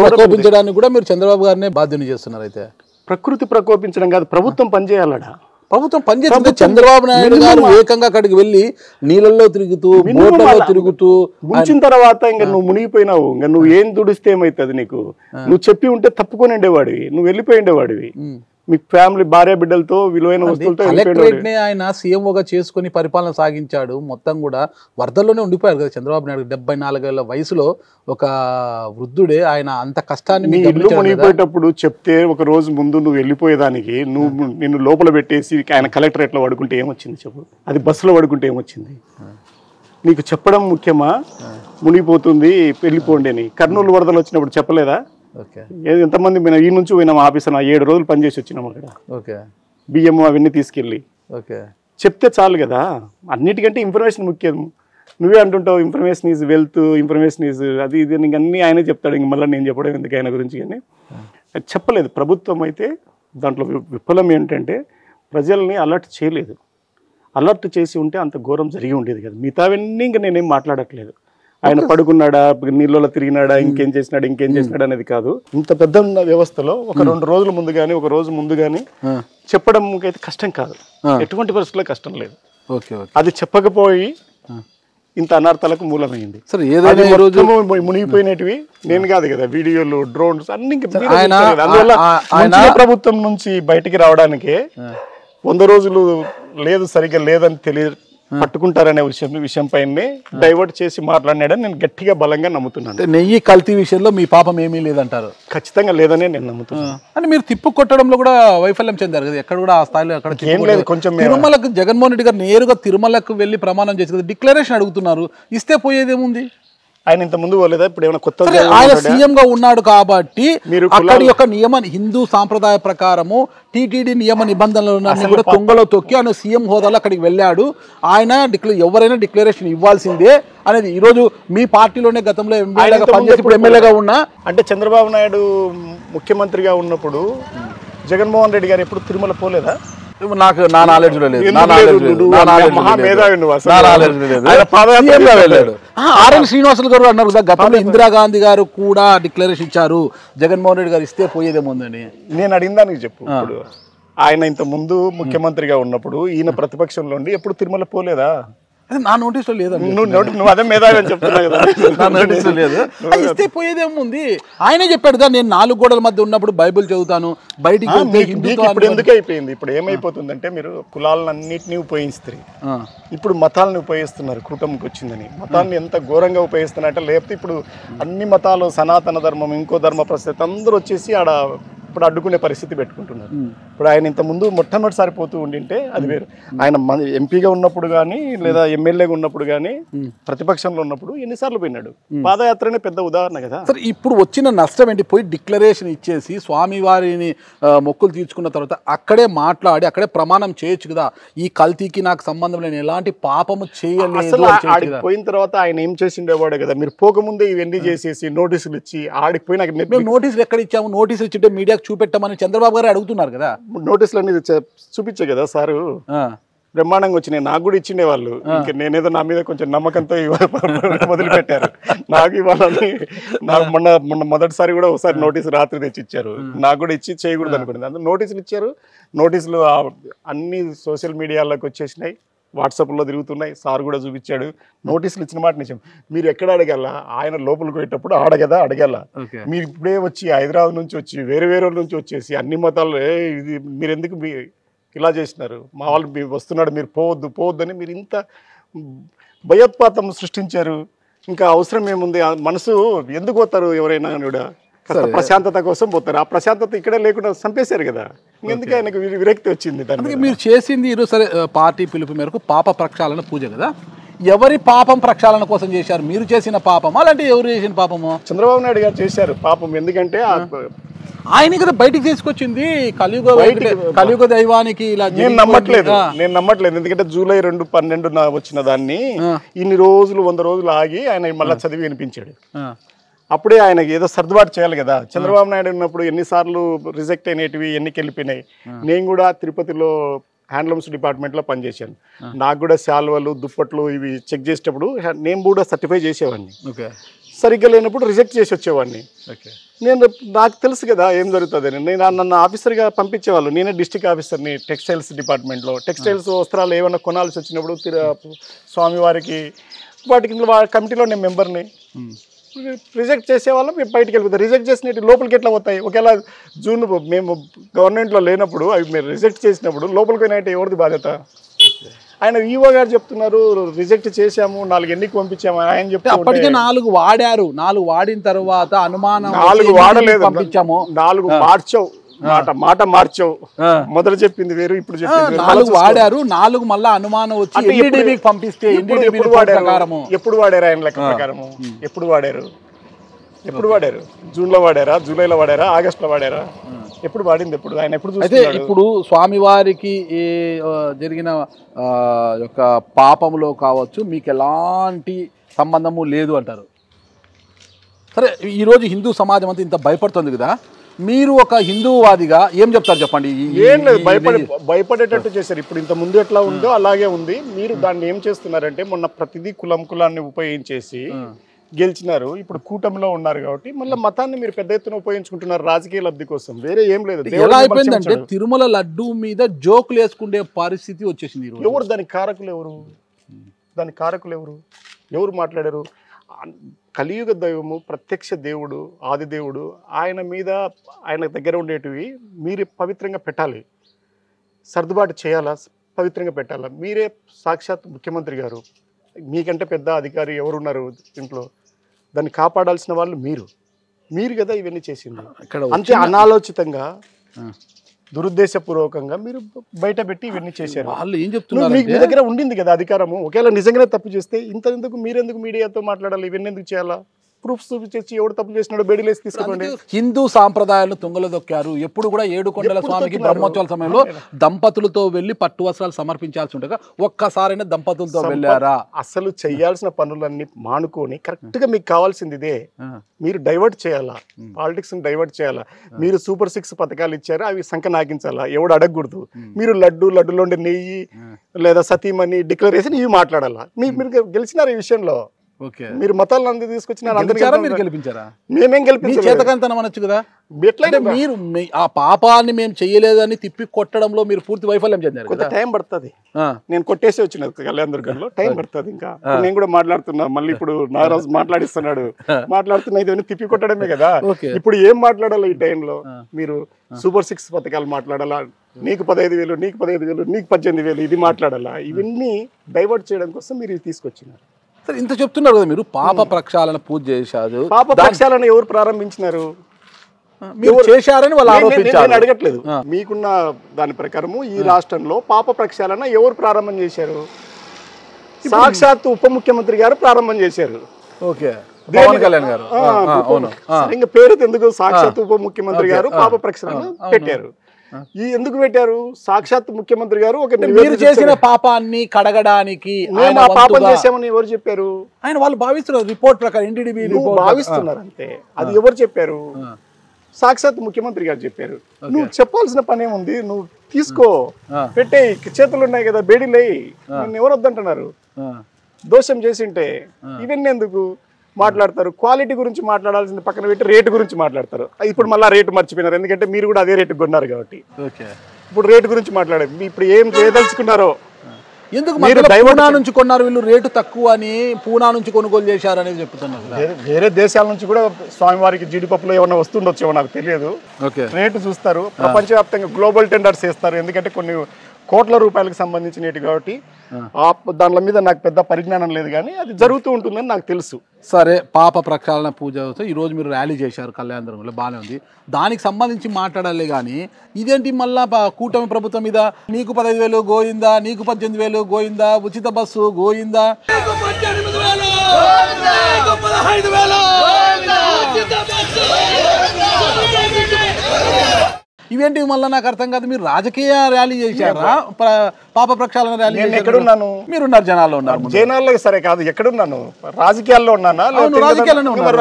ప్రకోపించడానికి కూడా మీరు చంద్రబాబు గారినే బాధ్యత చేస్తున్నారు. అయితే ప్రకృతి ప్రకోపించడం కాదు, ప్రభుత్వం పనిచేయాలడా. ప్రభుత్వం పనిచేస్తుంది. చంద్రబాబు నాయుడు గారు ఏకంగా అక్కడికి వెళ్ళి నీళ్ళల్లో తిరుగుతూ బోట్లలో తిరుగుతూ ముంచిన తర్వాత ఇంకా నువ్వు మునిగిపోయినావు, ఇంకా నువ్వు ఏం దుడిస్తే ఏమవుతుంది నీకు? నువ్వు చెప్పి ఉంటే తప్పుకొని ఉండేవాడివి, నువ్వు వెళ్ళిపోయి ఉండేవాడివి. మీ ఫ్యామిలీ భార్య బిడ్డలతో విలువైన వస్తువులతో ఆయన సీఎంఓగా చేసుకుని పరిపాలన సాగించాడు. మొత్తం కూడా వరదల్లోనే ఉండిపోయారు కదా చంద్రబాబు నాయుడు. 74 ఏళ్ల వయసులో ఒక వృద్ధుడే ఆయన అంత కష్టాన్ని ఇల్లు మునిగిపోయేటప్పుడు చెప్తే ఒక రోజు ముందు నువ్వు వెళ్ళిపోయేదానికి నిన్ను లోపల పెట్టేసి ఆయన కలెక్టరేట్ లో పడుకుంటే ఏమొచ్చింది చెప్పు? అది బస్సులో పడుకుంటే ఏమొచ్చింది? నీకు చెప్పడం ముఖ్యమా? మునిగిపోతుంది వెళ్ళిపోండి అని. కర్నూలు వరదలు వచ్చినప్పుడు చెప్పలేదా? ఎంతమంది ఈ నుంచి పోయినాం ఆఫీసర్, 7 రోజులు పనిచేసి వచ్చినాం అక్కడ. బియ్యం అవన్నీ తీసుకెళ్ళి చెప్తే చాలు కదా. అన్నిటికంటే ఇన్ఫర్మేషన్ ముఖ్యం. నువ్వే అంటుంటావు information is wealth, information is అది ఇది నీకు అన్నీ ఆయనే చెప్తాడు. ఇంక మళ్ళీ నేను చెప్పడం ఎందుకు ఆయన గురించి? కానీ చెప్పలేదు. ప్రభుత్వం అయితే దాంట్లో విఫలం ఏంటంటే ప్రజల్ని అలర్ట్ చేయలేదు. అలర్ట్ చేసి ఉంటే అంత ఘోరం జరిగి ఉండేది కదా. మిగతావన్నీ ఇంకా నేనేం మాట్లాడట్లేదు. ఆయన పడుకున్నాడా, నీళ్ళలో తిరిగినాడా, ఇంకేం చేసినాడు అనేది కాదు. ఇంత పెద్ద వ్యవస్థలో ఒక 2 రోజుల ముందు కానీ ఒక రోజు ముందు కానీ చెప్పడం అయితే కష్టం కాదు. ఎటువంటి పరిస్థితుల్లో కష్టం లేదు. అది చెప్పకపోయి ఇంత అనర్థాలకు మూలమైంది. మునిగిపోయినవి నేను కాదు కదా, వీడియోలు, డ్రోన్స్ అన్ని. అందువల్ల ప్రభుత్వం నుంచి బయటికి రావడానికే 100 రోజులు లేదు, సరిగ్గా లేదని తెలియ పట్టుకుంటారనే విషయం పైనే డైవర్ట్ చేసి మాట్లాడినాడని నేను గట్టిగా బలంగా నమ్ముతున్నాను. నెయ్యి కల్తీ విషయంలో మీ పాపం ఏమీ లేదంటారు? ఖచ్చితంగా లేదనే నేను నమ్ముతున్నాను. అంటే మీరు తిప్పు కొట్టడంలో కూడా వైఫల్యం చెందారు కదా, ఎక్కడ కూడా ఆ స్థాయిలో ఎక్కడ ఏం లేదు. కొంచెం తిరుమలకు జగన్మోహన్ రెడ్డి గారు నేరుగా తిరుమలకు వెళ్ళి ప్రమాణం చేసి కదా డిక్లరేషన్ అడుగుతున్నారు, ఇస్తే పోయేదేముంది? ఆయన ఇంత ముందు పోలేదా? ఇప్పుడు ఏమైనా కొత్త ఆయన సీఎం గా ఉన్నాడు కాబట్టి అక్కడి యొక్క నియమ హిందూ సాంప్రదాయ ప్రకారము టీటీడీ నియమ నిబంధనలను కూడా తుంగలో తొక్కి ఆయన సీఎం హోదాలో అక్కడికి వెళ్ళాడు. ఆయన ఎవరైనా డిక్లరేషన్ ఇవ్వాల్సిందే అనేది ఈ రోజు మీ పార్టీలోనే గతంలో ఎమ్మెల్యేగా పనిచేసి ఇప్పుడు ఎమ్మెల్యేగా ఉన్నా అంటే చంద్రబాబు నాయుడు ముఖ్యమంత్రిగా ఉన్నప్పుడు జగన్మోహన్ రెడ్డి గారు ఎప్పుడు తిరుమల పోలేదా? నాకు నా నాలెడ్జ్ లేదు. ఆర్ఎన్ శ్రీనివాసులు గారు అన్నారు కదా గతంలో ఇందిరాగాంధీ గారు కూడా డిక్లరేషన్ ఇచ్చారు, జగన్మోహన్ రెడ్డి గారు ఇస్తే పోయేదేముందని. నేను అడిగిన దానికి చెప్పు. ఇప్పుడు ఆయన ఇంత ముందు ముఖ్యమంత్రిగా ఉన్నప్పుడు ఈయన ప్రతిపక్షంలో ఉండి ఎప్పుడు తిరుమల పోలేదా? నా నోటీస్లో లేదండి. నువ్వు అదే మేధావి అని చెప్తున్నా కదా. నా నోటీస్లో లేదు. ఇస్తే పోయేదేముంది? ఆయనే చెప్పాడు కదా, నేను 4 గోడల మధ్య ఉన్నప్పుడు బైబిల్ చదువుతాను, బయటికి ఇప్పుడు ఎందుకు అయిపోయింది? ఇప్పుడు ఏమైపోతుందంటే మీరు కులాలన్నింటినీ ఉపయోగిస్తారు, ఇప్పుడు మతాలను ఉపయోగిస్తున్నారు. కూటమికి వచ్చిందని మతాన్ని ఎంత ఘోరంగా ఉపయోగిస్తున్నారంటే, లేకపోతే ఇప్పుడు అన్ని మతాలు సనాతన ధర్మం ఇంకో ధర్మ ప్రస్తుతం అందరూ వచ్చేసి ఆడ ఇప్పుడు అడ్డుకునే పరిస్థితి పెట్టుకుంటున్నారు. ఇప్పుడు ఆయన ఇంత ముందు మొట్టమొదటిసారి పోతూ ఉండింటే అది వేరు. ఆయన ఎంపీగా ఉన్నప్పుడు కానీ లేదా ఎమ్మెల్యేగా ఉన్నప్పుడు కానీ ప్రతిపక్షంలో ఉన్నప్పుడు ఎన్నిసార్లు పోయినాడు. పాదయాత్రనే పెద్ద ఉదాహరణ కదా. సరే, ఇప్పుడు వచ్చిన నష్టం ఏంటి? పోయి డిక్లరేషన్ ఇచ్చేసి స్వామివారిని మొక్కులు తీర్చుకున్న తర్వాత అక్కడే మాట్లాడి అక్కడే ప్రమాణం చేయొచ్చు కదా, ఈ కల్తీకి నాకు సంబంధం లేని ఎలాంటి పాపము చేయలేదు. ఆడికి పోయిన తర్వాత ఆయన ఏం చేసిండేవాడే కదా. మీరు పోకముందే ఇవన్నీ చేసేసి నోటీసులు ఇచ్చి ఆడికి పోయినా నోటీసులు ఎక్కడ ఇచ్చాము? నోటీసులు ఇచ్చింటే మీడియా చూపెట్టమని చంద్రబాబు గారు అడుగుతున్నారు కదా. నోటీసులు అనేది చూపించే కదా సారు, బ్రహ్మాండంగా వచ్చినాయి. నాకు కూడా ఇచ్చిండే వాళ్ళు. ఇంకా నేనేదో నా మీద కొంచెం నమ్మకంతో మొదలుపెట్టారు. నాకు ఇవ్వాలని నాకు మొన్న మొదటిసారి కూడా ఒకసారి నోటీసు రాత్రి తెచ్చి ఇచ్చారు. నాకు కూడా ఇచ్చి చేయకూడదు అనుకుంటుంది. అందులో నోటీసులు ఇచ్చారు. నోటీసులు అన్ని సోషల్ మీడియాలోకి వచ్చేసినాయి, వాట్సాప్లో తిరుగుతున్నాయి. సార్ కూడా చూపించాడు. నోటీసులు ఇచ్చిన మాట నిజం. మీరు ఎక్కడ అడగాల? ఆయన లోపలికి పోయేటప్పుడు ఆడగదా అడగాల. మీరు ఇప్పుడే వచ్చి హైదరాబాద్ నుంచి వచ్చి వేరే నుంచి వచ్చేసి అన్ని మతాలు ఇది మీరు ఎందుకు ఇలా చేసినారు, మా వాళ్ళు వస్తున్నాడు మీరు పోవద్దు అని మీరు ఇంత భయోత్పాతం సృష్టించారు. ఇంకా అవసరం ఏముంది? మనసు ఎందుకు పోతారు ఎవరైనా కూడా? ప్రశాంతత కోసం పోతారు. ఆ ప్రశాంతత ఇక్కడే లేకుండా చంపేశారు కదా. ఇంకెందుకు ఆయనకు విరక్తి వచ్చింది. దానికి మీరు చేసింది ఈరోజు సరే, పార్టీ పిలుపు మేరకు పాప ప్రక్షాళన పూజ కదా. ఎవరి పాపం ప్రక్షాళన కోసం చేశారు? మీరు చేసిన పాపం అలాంటి ఎవరు చేసిన పాపము? చంద్రబాబు నాయుడు గారు చేశారు పాపం. ఎందుకంటే ఆయన కదా బయటికి తీసుకొచ్చింది కలియుగ దైవానికి. ఇలా నేను నమ్మట్లేదు. ఎందుకంటే జూలై 2/12 వచ్చిన దాన్ని ఇన్ని రోజులు 100 రోజులు ఆగి ఆయన మళ్ళీ చదివి వినిపించాడు. అప్పుడే ఆయనకి ఏదో సర్దుబాటు చేయాలి కదా. చంద్రబాబు నాయుడు ఉన్నప్పుడు ఎన్నిసార్లు రిజెక్ట్ అయినవి ఎన్నికి వెళ్ళిపోయినాయి. నేను కూడా తిరుపతిలో హ్యాండ్లూమ్స్ డిపార్ట్మెంట్లో పనిచేశాను. నాకు కూడా శాల్వలు దుప్పట్లు ఇవి చెక్ చేసేటప్పుడు నేను కూడా సర్టిఫై చేసేవాడిని. సరిగ్గా లేనప్పుడు రిజెక్ట్ చేసి వచ్చేవాడిని. నాకు తెలుసు కదా ఏం జరుగుతుందని. నన్ను ఆఫీసర్గా పంపించేవాళ్ళు. నేనే డిస్ట్రిక్ట్ ఆఫీసర్ని టెక్స్టైల్స్ డిపార్ట్మెంట్లో. టెక్స్టైల్స్ వస్త్రాలు ఏమైనా కొనాల్సి వచ్చినప్పుడు స్వామివారికి వాటికి కమిటీలో నేను మెంబర్ని. రిజెక్ట్ చేసేవాళ్ళం మేము బయటికి వెళ్ళిపోతాం. రిజెక్ట్ చేసినట్టు లోపలికి ఎట్లా పోతాయి? ఒకవేళ జూన్ మేము గవర్నమెంట్లో లేనప్పుడు అవి మీరు రిజెక్ట్ చేసినప్పుడు లోపలికి పోయినట్టు ఎవరిది బాధ్యత? ఆయన ఈవో గారు చెప్తున్నారు రిజెక్ట్ చేశాము, 4 ఎన్నికి పంపించాము. ఆయన చెప్తే అప్పటికే 4 వాడారు. 4 వాడిన తర్వాత అనుమానం 4 వాడలేదు, పంపించాము. 4 మార్చావు. మాట మార్చావు. మొదలు చెప్పింది వేరు, ఇప్పుడు చెప్పింది 4 వాడారు. 4 మళ్ళా అనుమానం వచ్చి పంపిస్తే ఎప్పుడు వాడారు? ఆయన లెక్క ప్రకారము ఎప్పుడు వాడారు? జూన్లో వాడారా, జూలైలో వాడారా, ఆగస్టులో వాడారా? ఎప్పుడు వాడింది? ఎప్పుడు ఆయన ఎప్పుడు? అయితే ఇప్పుడు స్వామివారికి జరిగిన యొక్క పాపములో కావచ్చు మీకు ఎలాంటి సంబంధము లేదు అంటారు. సరే, ఈరోజు హిందూ సమాజం అంతా ఇంత భయపడుతుంది కదా, మీరు ఒక హిందూవాదిగా ఏం చెప్తారు చెప్పండి? ఏం లేదు, భయపడేటట్టు చేశారు. ఇప్పుడు ఇంత ముందు ఎట్లా ఉందో అలాగే ఉంది. మీరు దాన్ని ఏం చేస్తున్నారంటే మొన్న ప్రతిదీ కులాన్ని ఉపయోగించేసి గెలిచినారు. ఇప్పుడు కూటమిలో ఉన్నారు కాబట్టి మళ్ళీ మతాన్ని మీరు పెద్ద ఎత్తున ఉపయోగించుకుంటున్నారు రాజకీయ లబ్ధి కోసం. వేరే ఏం లేదు. ఎలా అయిపోయిందంటే తిరుమల లడ్డు మీద జోకులు వేసుకునే పరిస్థితి వచ్చేసింది. ఎవరు దానికి కారకులు? ఎవరు మాట్లాడారు? కలియుగ దైవము, ప్రత్యక్ష దేవుడు, ఆదిదేవుడు, ఆయన మీద ఆయన దగ్గర ఉండేటివి మీరు పవిత్రంగా పెట్టాలి, సర్దుబాటు చేయాలా, పవిత్రంగా పెట్టాలా. మీరే సాక్షాత్ ముఖ్యమంత్రి గారు, మీకంటే పెద్ద అధికారి ఎవరున్నారు ఇంట్లో? దాన్ని కాపాడాల్సిన వాళ్ళు మీరు కదా ఇవన్నీ చేసింది. అంతే అనాలోచితంగా దురుద్దేశపూర్వకంగా మీరు బయట పెట్టి ఇవన్నీ చేశారు. వాళ్ళు ఏం చెప్తున్నారు? మీ దగ్గర ఉండింది కదా అధికారము. ఒకవేళ నిజంగానే తప్పు చేస్తే మీరెందుకు మీడియాతో మాట్లాడాలి? ఇవన్నీ ఎందుకు చేయాలా? ప్రూఫ్స్ చూపించేసి ఎవడు తప్పు చేసినాడో బెడిలేసి తీసుకోండి. హిందూ సాంప్రదాయాలను తుంగలో దొక్కారు. ఎప్పుడు కూడా 7 కొండల స్వామికి బ్రహ్మోత్సవాల సమయంలో దంపతులతో వెళ్లి పట్టు వస్త్రాలు సమర్పించాల్సి ఉండగా ఒక్కసారైనా దంపతులతో వెళ్ళారా? అసలు చేయాల్సిన పనులన్నీ మానుకొని కరెక్ట్ గా మీకు కావాల్సింది ఇదే. మీరు డైవర్ట్ చేయాలా, పాలిటిక్స్ ని డైవర్ట్ చేయాలా. మీరు సూపర్ 6 పథకాలు ఇచ్చారు, అవి సంఖ్య నాగించాలా, ఎవడు అడగకూడదు. మీరు లడ్డులో ఉండే నెయ్యి లేదా సతీమణి డిక్లరేషన్ ఇవి మాట్లాడాలా. మీరు గెలిచినారు ఈ విషయంలో. ఓకే మీరు మతాలను అందరూ తీసుకొచ్చినారు, మీరు గెలిపించారా? మేమేం గెలిపించాం? చేతకంతనం అనొచ్చు కదా. మీరు ఆ పాపాన్ని మేము చెయ్యలేదని తిప్పి కొట్టడంలో మీరు పూర్తి వైఫల్యం చెందారు. కొంత టైం పడుతుంది. నేను కొట్టేసి వచ్చిన కళ్యాణ్ దుర్గంలో టైం పడుతుంది. ఇంకా నేను కూడా మాట్లాడుతున్నా, మళ్ళీ ఇప్పుడు నాగరాజు మాట్లాడిస్తున్నాడు, మాట్లాడుతున్నా, ఇది తిప్పి కొట్టడమే కదా. ఇప్పుడు ఏం మాట్లాడాలి ఈ టైంలో? మీరు సూపర్ 6 పథకాలు మాట్లాడాలా, నీకు 15,000, నీకు 15,000, నీకు 18,000, ఇది మాట్లాడాలా? ఇవన్నీ డైవర్ట్ చేయడం కోసం మీరు ఇది తీసుకొచ్చినారు. సరే, ఇంత చెప్తున్నారు కదా మీరు, పాప ప్రక్షాళన పూజ చేశారు. పాప ప్రక్షాళన ఎవరు ప్రారంభించినారు? మీరు చేశారని వాళ్ళు ఆరోపించారు. నేను అడగట్లేదు. మీకున్న దాని ప్రకారము ఈ రాష్ట్రంలో పాప ప్రక్షాళన ఎవరు ప్రారంభం చేశారు? సాక్షాత్ ఉప ముఖ్యమంత్రి గారు ప్రారంభం చేశారు. ఓకే, పవన్ కళ్యాణ్ గారు. ఇంకా పేరు ఎందుకు? సాక్షాత్ ఉప ముఖ్యమంత్రి గారు పాప ప్రక్షాళన పెట్టారు. ఈ ఎందుకు పెట్టారు? సాక్షాత్ ముఖ్యమంత్రి గారు ఒక మీరు చేసిన పాపాన్ని కడగడానికి పాపం చేశామని ఎవరు చెప్పారు? ఆయన వాళ్ళు భావిస్తున్నారు. రిపోర్ట్ ప్రకారం ఎన్డీడీబీ భావిస్తున్నారు అంతే. అది ఎవరు చెప్పారు? సాక్షాత్ ముఖ్యమంత్రి గారు చెప్పారు. నువ్వు చెప్పాల్సిన పని ఏముంది? నువ్వు తీసుకో, పెట్టే, చేతులు ఉన్నాయి కదా, బేడీలే. నిన్ను ఎవరు వద్దంటున్నారు? దోషం చేసింటే ఇవన్నీ ఎందుకు మాట్లాడతారు? క్వాలిటీ గురించి మాట్లాడాల్సింది పక్కన పెట్టి రేటు గురించి మాట్లాడతారు. ఇప్పుడు మళ్ళీ రేటు మర్చిపోయినారు, ఎందుకంటే మీరు కూడా అదే రేటు కొన్నారు కాబట్టి. ఇప్పుడు రేటు గురించి మాట్లాడారు. ఇప్పుడు ఏం చేయదలుచుకున్నారో? ఎందుకు పూనా నుంచి కొన్నారు వీళ్ళు, రేటు తక్కువ అని పూనా నుంచి కొనుగోలు చేశారు అనేది చెప్తున్నారు. వేరే దేశాల నుంచి కూడా స్వామివారికి జీడిపప్పులో ఏమన్నా వస్తుండొచ్చేమో నాకు తెలియదు. రేటు చూస్తారు. ప్రపంచవ్యాప్తంగా గ్లోబల్ టెండర్స్ చేస్తారు, ఎందుకంటే కొన్ని కోట్ల రూపాయలకు సంబంధించినవి కాబట్టి. దాని మీద నాకు పెద్ద పరిజ్ఞానం లేదు, కానీ అది జరుగుతూ ఉంటుందని నాకు తెలుసు. సరే, పాప ప్రక్షాళన పూజ ఈ రోజు మీరు ర్యాలీ చేశారు కళ్యాణ దుర్గంలో, బాగానే ఉంది. దానికి సంబంధించి మాట్లాడాలి కానీ ఇదేంటి మళ్ళా కూటమి ప్రభుత్వం మీద నీకు 15,000 గోయిందా, నీకు 18,000 గోయిందా, ఉచిత బస్సు గోయిందా, ఇవేంటి మళ్ళీ నాకు అర్థం కాదు. మీరు రాజకీయ ర్యాలీ చేశారా, పాప ప్రక్షాళన ర్యాలీ? ఎక్కడున్నాను? మీరున్నారు, జనాల్లో ఉన్నారు. జనాల్లో సరే కాదు, ఎక్కడున్నాను? రాజకీయాల్లో ఉన్నానా?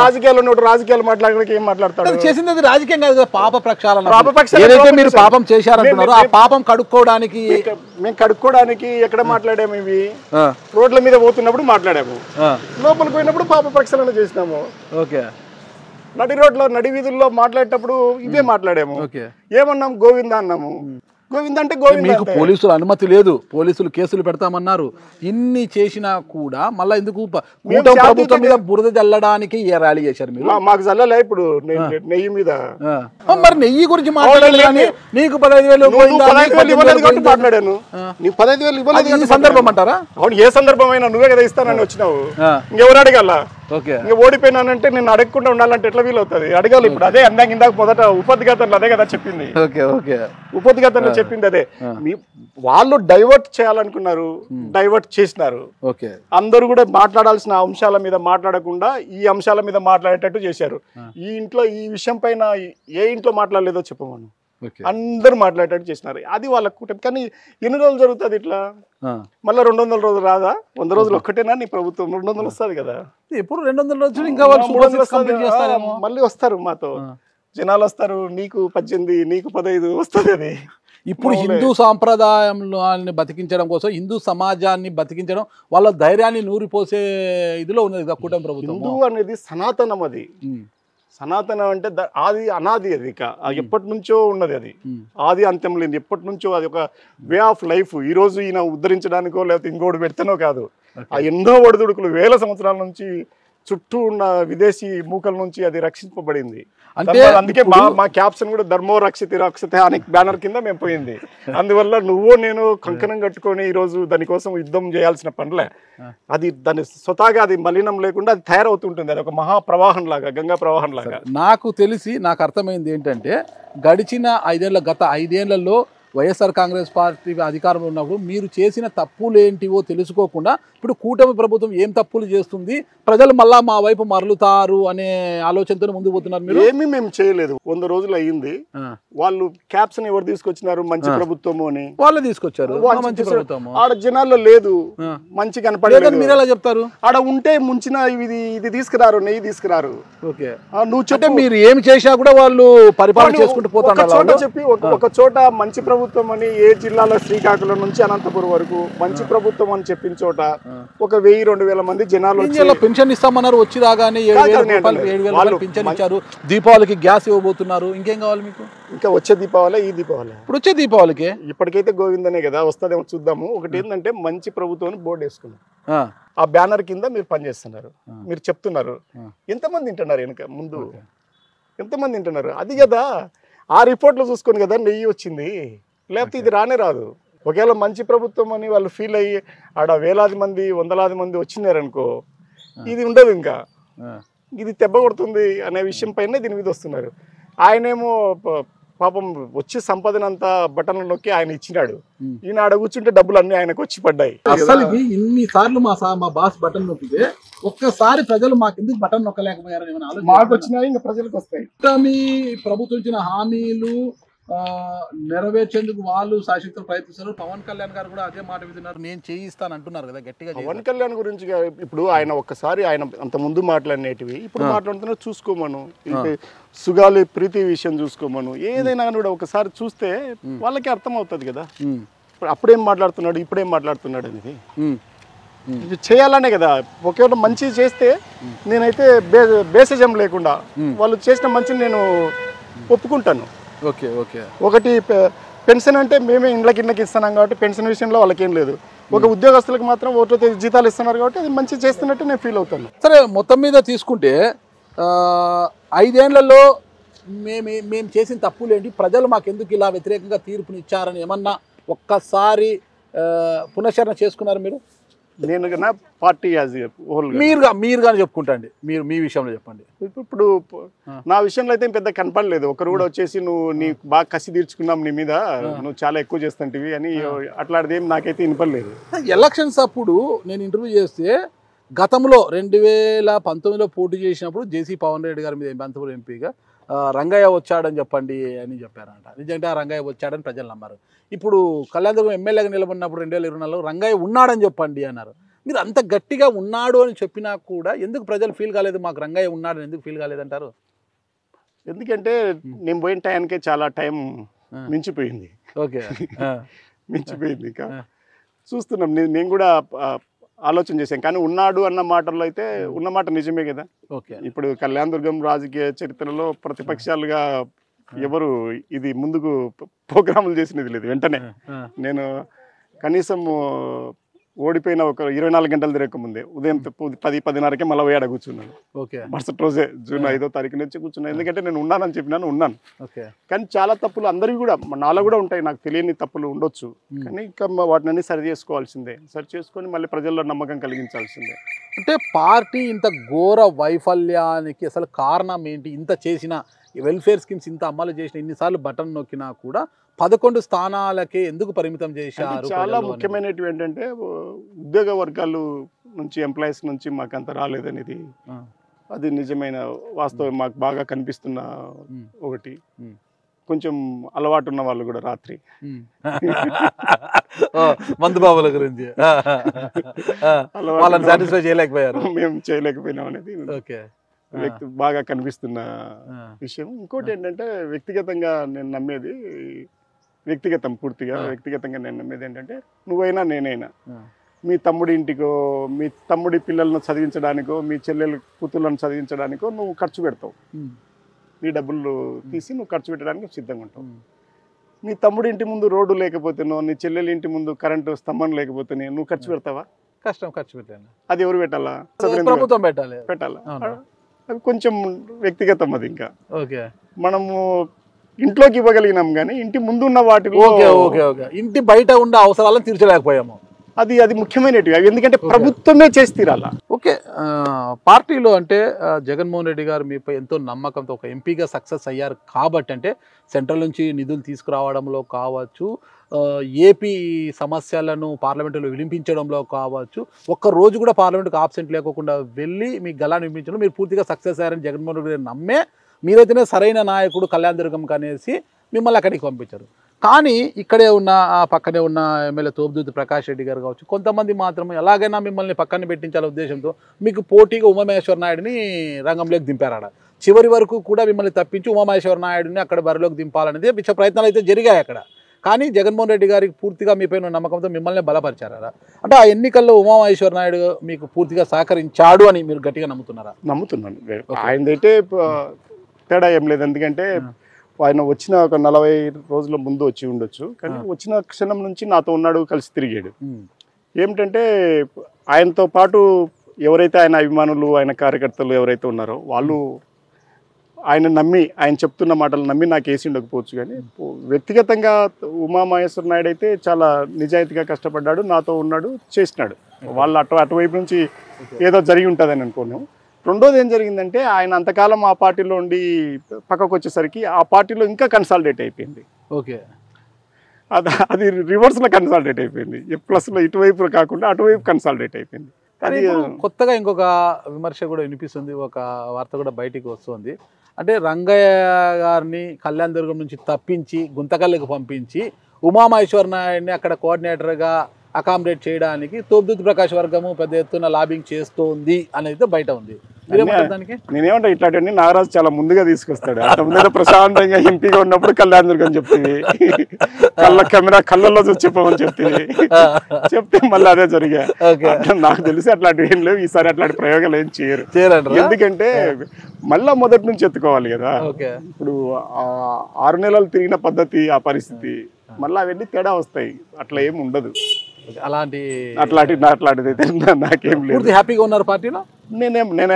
రాజకీయాలు మాట్లాడడానికి ఏం మాట్లాడతాడు? చేసింది అది రాజకీయం కాదు, పాప ప్రక్షాళన. ఏదైతే మీరు పాపం చేశారంటున్నారో ఆ పాపం కడుక్కోవడానికి. మేము కడుక్కోవడానికి ఎక్కడ మాట్లాడాము? ఇవి రోడ్ల మీద పోతున్నప్పుడు మాట్లాడాము, లోపలికి పోయినప్పుడు పాప ప్రక్షాళన చేసినాము. ఓకే, నడి రోడ్లో నడి వీధుల్లో మాట్లాడేటప్పుడు ఇవే మాట్లాడాము. ఏమన్నాం? గోవింద అన్నాము. గోవింద అంటే గోవింద. మీకు పోలీసులు అనుమతి లేదు, పోలీసులు కేసులు పెడతామన్నారు. ఇన్ని చేసినా కూడా మళ్ళీ ఎందుకు ప్రభుత్వం మీద బురద జల్లడానికి ఏ ర్యాలీ చేశారు మీరు? మాకు జల్లలే. ఇప్పుడు నెయ్యి మీద మరి నెయ్యి గురించి మాట్లాడాలి. నీకు 15,000 మాట్లాడాను. నీకు 15,000 ఇవ్వలేదు సందర్భం అంటారా? అవును, ఏ సందర్భం అయినా నువ్వే కదా ఇస్తానని వచ్చినావు. ఇంకెవరు అడగాల? ఇంకా ఓడిపోయినానంటే నేను అడగకుండా ఉండాలంటే ఎట్లా వీలవుతుంది? అడగాలి. ఇప్పుడు అదే ఇందాక మొదట ఉపోద్ఘాతంలో అదే కదా చెప్పింది. ఉపోద్ఘాతంలో చెప్పింది అదే. వాళ్ళు డైవర్ట్ చేయాలనుకున్నారు, డైవర్ట్ చేసినారు. అందరూ కూడా మాట్లాడాల్సిన అంశాల మీద మాట్లాడకుండా ఈ అంశాల మీద మాట్లాడేటట్టు చేశారు. ఈ ఇంట్లో ఈ విషయం పైన ఏ ఇంట్లో మాట్లాడలేదో చెప్పమను, అందరూ మాట్లాడేటట్టు చేసినారు. అది వాళ్ళ కూటమి. కానీ ఎన్ని రోజులు జరుగుతుంది ఇట్లా? మళ్ళీ 200 రోజులు రాదా? 100 రోజులు ఒక్కటేనా నీ ప్రభుత్వం? 200 వస్తుంది కదా. ఎప్పుడు 200 రోజులు ఇంకా మళ్ళీ వస్తారు, మాతో జనాలు వస్తారు. నీకు 18, నీకు 15 వస్తుంది. అది ఇప్పుడు హిందూ సాంప్రదాయాన్ని బతికించడం కోసం, హిందూ సమాజాన్ని బతికించడం, వాళ్ళ ధైర్యాన్ని నూరిపోసే ఇదిలో ఉన్నది కూటమి ప్రభుత్వం. హిందూ అనేది సనాతనం. అది సనాతనం అంటే అది అనాది. అది ఎప్పటి నుంచో ఉన్నది. అది ఆది అంత్యం లేదు, ఎప్పటి నుంచో. అది ఒక వే ఆఫ్ లైఫ్. ఈ రోజు ఈయన ఉద్ధరించడానికో లేకపోతే ఇంకోటి పెడతానో కాదు. ఆ ఎన్నో ఒడిదుడుకులు, వేల సంవత్సరాల నుంచి చుట్టూ ఉన్న విదేశీ మూకల నుంచి అది రక్షింపబడింది. అంటే అందుకే మా క్యాప్షన్ కూడా ధర్మో రక్షిత రక్షిత అనే బ్యానర్ కింద మేము పోయింది. అందువల్ల నువ్వు నేను కంకణం కట్టుకొని ఈ రోజు దానికోసం యుద్ధం చేయాల్సిన పనులే. అది దాని స్వతహాగా అది మలినం లేకుండా అది తయారవుతుంటుంది. అది ఒక మహాప్రవాహం లాగా, గంగా ప్రవాహం లాగా. నాకు తెలిసి నాకు అర్థమైంది ఏంటంటే, గడిచిన గత 5 ఏళ్లలో వైఎస్ఆర్ కాంగ్రెస్ పార్టీ అధికారంలో ఉన్నప్పుడు మీరు చేసిన తప్పులు ఏంటివో తెలుసుకోకుండా ఇప్పుడు కూటమి ప్రభుత్వం ఏం తప్పులు చేస్తుంది, ప్రజలు మళ్ళా మా వైపు మరలుతారు అనే ఆలోచనతో ముందుకు పోతున్నారు. మీరు ఏమీ మేము చేయలేదు. 100 రోజులు అయ్యింది. వాళ్ళు క్యాప్షన్ ఎవరు తీసుకొచ్చినారు? మంచి ప్రభుత్వము అని వాళ్ళే తీసుకొచ్చారు. మంచి ప్రభుత్వము ఆడ జనాల్లో లేదు, మంచి కనపడలేదు. మీరు ఎలా చెప్తారు? ఆడ ఉంటే ముంచిన ఇది తీసుకురారు, నెయ్యి తీసుకురారు. ఓకే, నువ్వు చెప్పే మీరు ఏమి చేసినా కూడా వాళ్ళు పరిపాలన చేసుకుంటూ పోతారు. చెప్పి ఒక చోట మంచి ప్రభుత్వం అని ఏ జిల్లాలో శ్రీకాకుళం నుంచి అనంతపురం వరకు మంచి ప్రభుత్వం అని చెప్పిన చోట ఒక 1000-2000 మంది జనాలు పెన్షన్ ఇస్తామన్నారు, వచ్చి రాగానే 7,000 పెన్షన్ ఇచ్చారు, దీపావళికి గ్యాస్ ఇవ్వబోతున్నారు, ఇంకేం కావాలి మీకు? ఇంకా వచ్చే దీపావళి ఈ దీపావళి ఇప్పుడు వచ్చే దీపావళికి ఇప్పటికైతే గోవిందనే కదా వస్తుందేమో చూద్దాము. ఒకటి ఏంటంటే మంచి ప్రభుత్వం బోర్డు వేసుకున్నాం, ఆ బ్యానర్ కింద మీరు పనిచేస్తున్నారు, మీరు చెప్తున్నారు, ఎంతమంది వింటున్నారు వెనక ముందు, ఎంతమంది వింటున్నారు? అది కదా ఆ రిపోర్ట్లో చూసుకొని కదా 1000 వచ్చింది, లేకపోతే ఇది రానే రాదు. ఒకవేళ మంచి ప్రభుత్వం అని వాళ్ళు ఫీల్ అయ్యి ఆడ వేలాది మంది 100,000 మంది వచ్చినారనుకో, ఇది ఉండదు, ఇంకా ఇది దెబ్బ కొడుతుంది అనే విషయం పైన దీని మీద వస్తున్నారు. ఆయనేమో పాపం వచ్చి సంపదనంతా బటన్లు నొక్కి ఆయన ఇచ్చినాడు, ఈయన ఆడ కూర్చుంటే డబ్బులు అన్ని ఆయనకు వచ్చి పడ్డాయి. అసలు ఇన్ని సార్లు మా బాస్ బటన్ నొక్కితే ఒక్కసారి ప్రజలు మాకెందుకు బటన్ నొక్కలేకపోయారని మాకు వచ్చినాయి, ఇంకా ప్రజలకు వస్తాయి. మీ ప్రభుత్వం ఇచ్చిన హామీలు నెరవేర్చేందుకు వాళ్ళు శాశ్వత ప్రయత్నిస్తారు. పవన్ కళ్యాణ్ గారు కూడా అదే మాట వింటున్నారు, నేను చేయిస్తాను అంటున్నారు కదా గట్టిగా. పవన్ కళ్యాణ్ గురించి ఇప్పుడు ఆయన ఒక్కసారి ఆయన అంత ముందు మాట్లాడినవి ఇప్పుడు మాట్లాడుతున్నారు, చూసుకోమను. సుగాలి ప్రీతి విషయం చూసుకోమను, ఏదైనా కూడా ఒకసారి చూస్తే వాళ్ళకి అర్థం అవుతుంది కదా అప్పుడేం మాట్లాడుతున్నాడు ఇప్పుడేం మాట్లాడుతున్నాడు అనేది. ఇది చేయాలనే కదా, ఒకవేళ మంచి చేస్తే నేనైతే బేసజం లేకుండా వాళ్ళు చేసిన మంచిని నేను ఒప్పుకుంటాను. Okay okay. ఒకటి పెన్షన్ అంటే మేమే ఇండ్లకి ఇస్తున్నాం కాబట్టి పెన్షన్ విషయంలో వాళ్ళకేం లేదు. ఒక ఉద్యోగస్తులకు మాత్రం 1వ తేదీ జీతాలు ఇస్తున్నారు కాబట్టి అది మంచి చేస్తున్నట్టు నేను ఫీల్ అవుతాను. సరే, మొత్తం మీద తీసుకుంటే 5 ఏళ్లలో మేము చేసిన తప్పులేంటి, ప్రజలు మాకెందుకు ఇలా వ్యతిరేకంగా తీర్పునిచ్చారని ఏమన్నా ఒక్కసారి పునశ్చరణ చేసుకున్నారు మీరు? నేను కన్నా పార్టీ యాజ్ హోల్ మీరు కానీ చెప్పుకుంటండి, మీరు మీ విషయంలో చెప్పండి. ఇప్పుడు నా విషయంలో అయితే పెద్ద కనపడలేదు. ఒకరు కూడా వచ్చేసి నువ్వు నీకు బాగా కసి తీర్చుకున్నాం నీ మీద, నువ్వు చాలా ఎక్కువ చేస్తుంటివి అని అట్లాంటిది ఏం నాకైతే వినపడలేదు. ఎలక్షన్స్ అప్పుడు నేను ఇంటర్వ్యూ చేస్తే గతంలో 2019లో పోటీ చేసినప్పుడు జేసీ పవన్ రెడ్డి గారి మీద అనంతపురం ఎంపీగా రంగయ్య వచ్చాడని చెప్పండి అని చెప్పారంట. నిజంగా ఆ రంగయ్య వచ్చాడని ప్రజలు నమ్మారు. ఇప్పుడు కళ్యాణదుర్గం ఎమ్మెల్యేగా నిలబడినప్పుడు 2024లో రంగయ్య ఉన్నాడని చెప్పండి అన్నారు. మీరు అంత గట్టిగా ఉన్నాడు అని చెప్పినా కూడా ఎందుకు ప్రజలు ఫీల్ కాలేదు, మాకు రంగయ్య ఉన్నాడని ఎందుకు ఫీల్ కాలేదంటారు? ఎందుకంటే నేను పోయిన టైంకే చాలా టైం మించిపోయింది. ఓకే, మించిపోయింది. ఇంకా చూస్తున్నాం, నేను కూడా ఆలోచన చేశాను. కానీ ఉన్నాడు అన్న మాటల్లో అయితే ఉన్నమాట నిజమే కదా. ఇప్పుడు కళ్యాణదుర్గం రాజకీయ చరిత్రలో ప్రతిపక్షాలుగా ఎవరు ఇది ముందుకు ప్రోగ్రాములు చేసినది లేదు. వెంటనే నేను కనీసం ఓడిపోయిన ఒక 24 గంటల తిరగకముందే ఉదయం 10-10:30కే మళ్ళీ పోయాడ కూర్చున్నాను. మరుసటి రోజే జూన్ 5వ తారీఖు నుంచి కూర్చున్నాను. ఎందుకంటే నేను ఉన్నానని చెప్పినాను, ఉన్నాను. కానీ చాలా తప్పులు అందరివి కూడా నాలో కూడా ఉంటాయి, నాకు తెలియని తప్పులు ఉండొచ్చు. కానీ ఇంకా వాటిని సరి చేసుకోవాల్సిందే, సరి చేసుకొని మళ్ళీ ప్రజల్లో నమ్మకం కలిగించాల్సిందే. అంటే పార్టీ ఇంత ఘోర వైఫల్యానికి అసలు కారణం ఏంటి? ఇంత చేసిన వెల్ఫేర్ స్కీమ్స్ ఇంత అమలు చేసిన, ఇన్నిసార్లు బటన్ నొక్కినా కూడా 11 స్థానాలకే ఎందుకు పరిమితం చేశారు? చాలా ముఖ్యమైనవి ఏంటంటే ఉద్యోగ వర్గాలు నుంచి, ఎంప్లాయీస్ నుంచి మాకు అంత రాలేదనేది అది నిజమైన వాస్తవం. మాకు బాగా కనిపిస్తున్న ఒకటి. కొంచెం అలవాటు ఉన్న వాళ్ళు కూడా రాత్రి మందు బాబుల గురించి వాళ్ళని సాటిస్ఫై చేయలేకపోయారు, మేము చేయలేకపోయినాం అనేది బాగా కనిపిస్తున్న విషయం. ఇంకోటి ఏంటంటే వ్యక్తిగతంగా నేను నమ్మేది, వ్యక్తిగతం పూర్తిగా వ్యక్తిగతంగా నేను నమ్మేది ఏంటంటే నువ్వైనా నేనైనా మీ తమ్ముడి ఇంటికో, మీ తమ్ముడి పిల్లలను చదివించడానికో, మీ చెల్లెలు కూతుళ్ళను చదివించడానికో నువ్వు ఖర్చు పెడతావు. నీ డబ్బులు తీసి నువ్వు ఖర్చు పెట్టడానికి సిద్ధంగా ఉంటావు. నీ తమ్ముడి ఇంటి ముందు రోడ్డు లేకపోతేనో, నీ చెల్లెలి ఇంటి ముందు కరెంటు స్తంభం లేకపోతేనే నువ్వు ఖర్చు పెడతావా? కష్టం. ఖర్చు పెట్టాలి. అది ఎవరు పెట్టాలా? ప్రభుత్వం పెట్టాలా? అది కొంచెం వ్యక్తిగతం. అది ఇంకా మనము ఇంట్లోకి ఇవ్వగలిగినాం కానీ ఇంటి ముందు ఉన్న వాటిలో ఇంటి బయట ఉన్న అవసరాలను తీర్చలేకపోయాము. అది ముఖ్యమైనవి అవి, ఎందుకంటే ప్రభుత్వమే చేసి తీరాలా. ఓకే, పార్టీలో అంటే జగన్మోహన్ రెడ్డి గారు మీపై ఎంతో నమ్మకంతో ఒక ఎంపీగా సక్సెస్ అయ్యారు కాబట్టి, అంటే సెంట్రల్ నుంచి నిధులు తీసుకురావడంలో కావచ్చు, ఏపీ సమస్యలను పార్లమెంటులో వినిపించడంలో కావచ్చు, ఒక్క రోజు కూడా పార్లమెంటుకు ఆబ్సెంట్ లేకుండా వెళ్ళి మీ గలాన్ని వినిపించడం మీరు పూర్తిగా సక్సెస్ అయ్యారని జగన్మోహన్ రెడ్డి గారు నమ్మే మీరైతేనే సరైన నాయకుడు కళ్యాణదుర్గం కనేసి మిమ్మల్ని అక్కడికి పంపించారు. కానీ ఇక్కడే ఉన్న పక్కనే ఉన్న ఎమ్మెల్యే తోపుదూతి ప్రకాష్ రెడ్డి గారు కావచ్చు, కొంతమంది మాత్రం ఎలాగైనా మిమ్మల్ని పక్కన పెట్టించాలనే ఉద్దేశంతో మీకు పోటీగా ఉమామహేశ్వర నాయుడిని రంగంలోకి దింపారాడ. చివరి వరకు కూడా మిమ్మల్ని తప్పించి ఉమామహేశ్వర నాయుడిని అక్కడ బరిలోకి దింపాలనేది విష ప్రయత్నాలు అయితే జరిగాయి అక్కడ. కానీ జగన్మోహన్ రెడ్డి గారికి పూర్తిగా మీ పైన నమ్మకంతో మిమ్మల్ని బలపరిచారా? అంటే ఆ ఎన్నికల్లో ఉమామహేశ్వర నాయుడు మీకు పూర్తిగా సహకరించాడు అని మీరు గట్టిగా నమ్ముతున్నారా? నమ్ముతున్నాను. ఆయనదైతే తేడా ఏం లేదు. ఎందుకంటే ఆయన వచ్చిన ఒక 40 రోజుల ముందు వచ్చి ఉండొచ్చు, కానీ వచ్చిన క్షణం నుంచి నాతో ఉన్నాడు, కలిసి తిరిగాడు. ఏమిటంటే ఆయనతో పాటు ఎవరైతే ఆయన అభిమానులు, ఆయన కార్యకర్తలు ఎవరైతే ఉన్నారో వాళ్ళు ఆయన నమ్మి, ఆయన చెప్తున్న మాటలు నమ్మి నాకు వేసి ఉండకపోవచ్చు, కానీ వ్యక్తిగతంగా ఉమామహేశ్వర నాయుడు అయితే చాలా నిజాయితీగా కష్టపడ్డాడు, నాతో ఉన్నాడు, చేసినాడు. వాళ్ళు అటువైపు నుంచి ఏదో జరిగి ఉంటుందని అనుకున్నాం. రెండోది ఏం జరిగిందంటే ఆయన అంతకాలం ఆ పార్టీలో ఉండి పక్కకు వచ్చేసరికి ఆ పార్టీలో ఇంకా కన్సాలిడేట్ అయిపోయింది. ఓకే, అది రివర్స్లో కన్సాలిడేట్ అయిపోయింది. ప్లస్లో ఇటువైపు కాకుండా అటువైపు కన్సాలిడేట్ అయిపోయింది. అది కొత్తగా ఇంకొక విమర్శ కూడా వినిపిస్తుంది, ఒక వార్త కూడా బయటికి వస్తుంది. అంటే రంగయ్య గారిని కళ్యాణ్ దుర్గం నుంచి తప్పించి గుంతకల్లుకు పంపించి ఉమామహేశ్వర నాయుడిని అక్కడ కోఆర్డినేటర్గా అకామిడేట్ చేయడానికి తోపుదుర్తి ప్రకాష్ వర్గము పెద్ద ఎత్తున లాబింగ్ చేస్తోంది అనేది బయట ఉంది. నేనేమంటా ఇట్లాంటివన్నీ నాగరాజు చాలా ముందుగా తీసుకొస్తాడు. అంత ముందు ప్రశాంతంగా ఎంపీగా ఉన్నప్పుడు కళ్యాణ్ దుర్గం చెప్తుంది, కెమెరా కళ్ళల్లో చూసి చెప్పమని చెప్తే మళ్ళీ అదే జరిగా. నాకు తెలిసి అట్లాంటివి ఏం లేవు, ఈసారి అట్లాంటి ప్రయోగాలు ఏం చేయరు. ఎందుకంటే మళ్ళా మొదటి నుంచి ఎత్తుకోవాలి కదా. ఇప్పుడు 6 నెలలు తిరిగిన పద్ధతి, ఆ పరిస్థితి మళ్ళీ అవన్నీ తేడా వస్తాయి. అట్లా ఏమి ఉండదు. అట్లాంటిది అయితే నాకేం లేదు. హ్యాపీగా ఉన్నారు పార్టీలో? నేనే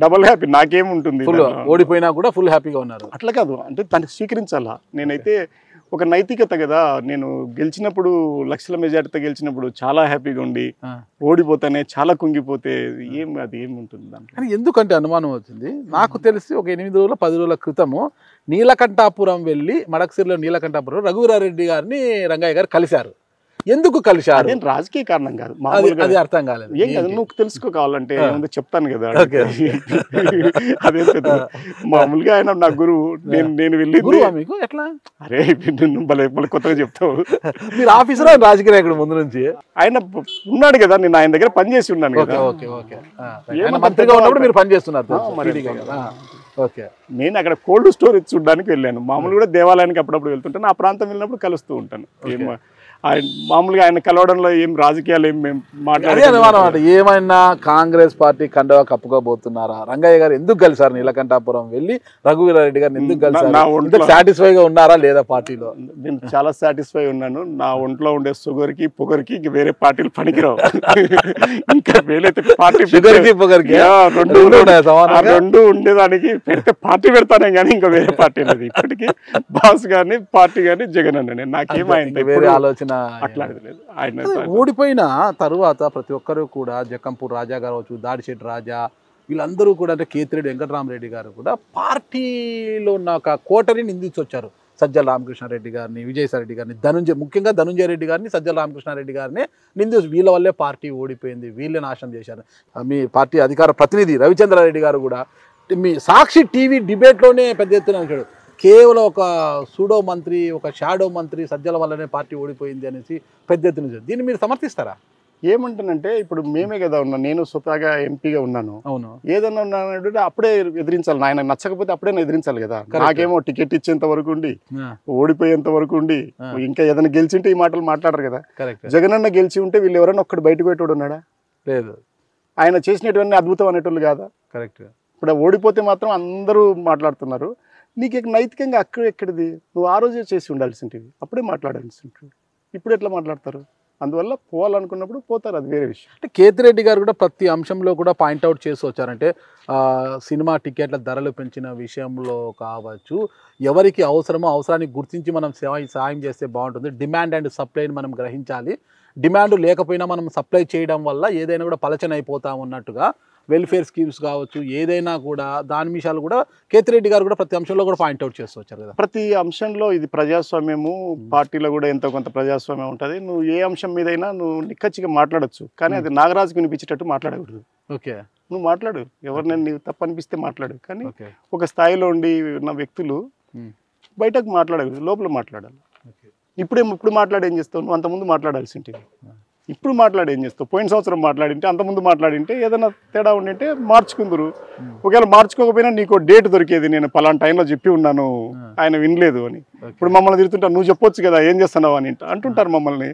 డబల్ హ్యాపీ. నాకేముంటుంది, ఓడిపోయినా కూడా ఫుల్ హ్యాపీగా ఉన్నారు. అట్లా కాదు, అంటే దాన్ని స్వీకరించాలా. నేనైతే ఒక నైతికత కదా, నేను గెలిచినప్పుడు లక్షల మెజార్టీతో గెలిచినప్పుడు చాలా హ్యాపీగా ఉండి, ఓడిపోతానే చాలా కుంగిపోతే అది ఏముంటుంది దాంట్లో. కానీ ఎందుకంటే అనుమానం వచ్చింది నాకు తెలిసి ఒక 8 రోజుల 10 రోజుల క్రితము నీలకంఠాపురం వెళ్ళి మడకసిరిలో నీలకంఠాపురం రఘువీరారెడ్డి గారిని రంగయ్య గారు కలిశారు. ఎందుకు కలిశారు? అదేం రాజకీయ కారణం కాదు, అది అర్థం కాలేదు. ఏం కాదు, నువ్వు తెలుసుకోవాలంటే ఏముందో చెప్తాను కదా. అదే మామూలుగా ఆయన నా గురువు, నేను వెళ్ళి మీకు ఎట్లా? అరే భలే కొత్తగా చెప్తావు. మీరు ఆఫీసర్, రాజకీయ నాయకుడు ముందు నుంచి ఆయన ఉన్నాడు కదా, నేను ఆయన దగ్గర పనిచేసి ఉన్నాను కదా. మంత్రిగా ఉన్నప్పుడు మీరు పనిచేస్తున్నారు. నేను అక్కడ కోల్డ్ స్టోరేజ్ చూడడానికి వెళ్ళాను. మామూలు కూడా దేవాలయానికి అప్పుడప్పుడు వెళ్తుంటాను, ఆ ప్రాంతం వెళ్ళినప్పుడు కలుస్తూ ఉంటాను. మామూలుగా ఆయన కలవడంలో ఏం రాజకీయాలు ఏం మాట్లాడారు? ఏమైనా కాంగ్రెస్ పార్టీ కండవా కప్పుకోబోతున్నారా? రంగయ్య గారు ఎందుకు కలిసారు నీలకంఠాపురం వెళ్ళి? రఘువీరారెడ్డి గారిని ఎందుకు కలిసారు? సాటిస్ఫైగా ఉన్నారా లేదా పార్టీలో? నేను చాలా సాటిస్ఫై ఉన్నాను. నా ఒంట్లో ఉండే షుగర్కి పొగర్కి వేరే పార్టీలు పనికిరావు. ఇంకా వేలైతే పార్టీ షుగర్కి పొగర్కి రెండు ఉండేదానికి పెడితే పార్టీ పెడతానే కానీ ఇంకా వేరే పార్టీ లేదు. ఇప్పటికీ బాస్ గాని పార్టీ గాని జగన్ అన్న, నాకేమైంది వేరే ఆలోచన. ఓడిపోయిన తరువాత ప్రతి ఒక్కరు కూడా జక్కంపూర్ రాజా కావచ్చు, దాడిశెట్టి రాజా, వీళ్ళందరూ కూడా అంటే కేతిరెడ్డి వెంకటరామరెడ్డి గారు కూడా పార్టీలో ఉన్న ఒక కోటరిని నిందించి వచ్చారు. సజ్జల రామకృష్ణారెడ్డి గారిని, విజయసాయిరెడ్డి గారిని, ముఖ్యంగా ధనుంజయ రెడ్డి గారిని, సజ్జల రామకృష్ణారెడ్డి గారిని నిందించి వీళ్ళ వల్లే పార్టీ ఓడిపోయింది, వీళ్ళే నాశనం చేశారు. మీ పార్టీ అధికార ప్రతినిధి రవిచంద్రారెడ్డి గారు కూడా మీ సాక్షి టీవీ డిబేట్లోనే పెద్ద ఎత్తున అంటాడు, కేవలం ఒక సూడో మంత్రి, ఒక షాడో మంత్రి సజ్జల వల్లనే పార్టీ ఓడిపోయింది అనేసి పెద్ద ఎత్తున. దీన్ని మీరు సమర్థిస్తారా? ఏమంటానంటే ఇప్పుడు మేమే కదా ఉన్నాం, నేను స్వతహాగా ఎంపీగా ఉన్నాను. అవును, ఏదన్నా ఉన్నానంటే అప్పుడే ఎదిరించాలి. ఆయన నచ్చకపోతే అప్పుడే ఎదిరించాలి కదా. నాకేమో టికెట్ ఇచ్చేంత వరకు ఉండి, ఓడిపోయేంత వరకు ఉండి, ఇంకా ఏదైనా గెలిచింటే ఈ మాటలు మాట్లాడరు కదా. జగనన్న గెలిచి ఉంటే వీళ్ళు ఎవరైనా ఒక్కడు బయటకు పెట్టాడు ఉన్నాడా? లేదు. ఆయన చేసినటువంటి అద్భుతం అనేటోళ్ళు కాదా? కరెక్ట్. ఇప్పుడు ఓడిపోతే మాత్రం అందరూ మాట్లాడుతున్నారు. నీకు నైతికంగా ఎక్కడిది? నువ్వు ఆ రోజే చేసి ఉండాల్సింటివి, అప్పుడే మాట్లాడాల్సింటివి. ఇప్పుడు ఎట్లా మాట్లాడతారు? అందువల్ల పోవాలనుకున్నప్పుడు పోతారు, అది వేరే విషయం. అంటే కేతిరెడ్డి గారు కూడా ప్రతి అంశంలో కూడా పాయింట్అవుట్ చేసి వచ్చారంటే సినిమా టికెట్ల ధరలు పెంచిన విషయంలో కావచ్చు, ఎవరికి అవసరమో అవసరానికి గుర్తించి మనం సాయం చేస్తే బాగుంటుంది. డిమాండ్ అండ్ సప్లైని మనం గ్రహించాలి. డిమాండ్ లేకపోయినా మనం సప్లై చేయడం వల్ల ఏదైనా కూడా పలచన అయిపోతాం అన్నట్టుగా వెల్ఫేర్ స్కీమ్స్ కావచ్చు, ఏదైనా కూడా దాని విషయాలు కూడా కేతిరెడ్డి గారు కూడా ప్రతి అంశంలో కూడా పాయింట్అవుట్ చేస్తూ వచ్చారు కదా. ప్రతి అంశంలో ఇది ప్రజాస్వామ్యము, పార్టీలో కూడా ఎంతో కొంత ప్రజాస్వామ్యం ఉంటుంది. నువ్వు ఏ అంశం మీదైనా నువ్వు నిక్కచ్చిగా మాట్లాడచ్చు, కానీ అది నాగరాజుకు వినిపించేటట్టు మాట్లాడకూడదు. ఓకే, నువ్వు మాట్లాడు, ఎవరినైనా నీవు తప్పు అనిపిస్తే మాట్లాడు, కానీ ఒక స్థాయిలో ఉండి ఉన్న వ్యక్తులు బయటకు మాట్లాడకూడదు, లోపల మాట్లాడాలి. ఇప్పుడు మాట్లాడి ఏం చేస్తావు? నువ్వు అంతకుముందు మాట్లాడాల్సింటివి. ఇప్పుడు మాట్లాడి ఏం చేస్తావు? పోయిన సంవత్సరం మాట్లాడింటే, అంతకుముందు మాట్లాడింటే ఏదైనా తేడా ఉండింటే మార్చుకుందరు. ఒకవేళ మార్చుకోకపోయినా నీకు డేట్ దొరికేది, నేను పలానా టైంలో చెప్పి ఉన్నాను ఆయన వినలేదు అని. ఇప్పుడు మమ్మల్ని తిరుగుతుంటారు, నువ్వు చెప్పొచ్చు కదా ఏం చేస్తున్నావు అని అంటుంటారు మమ్మల్ని.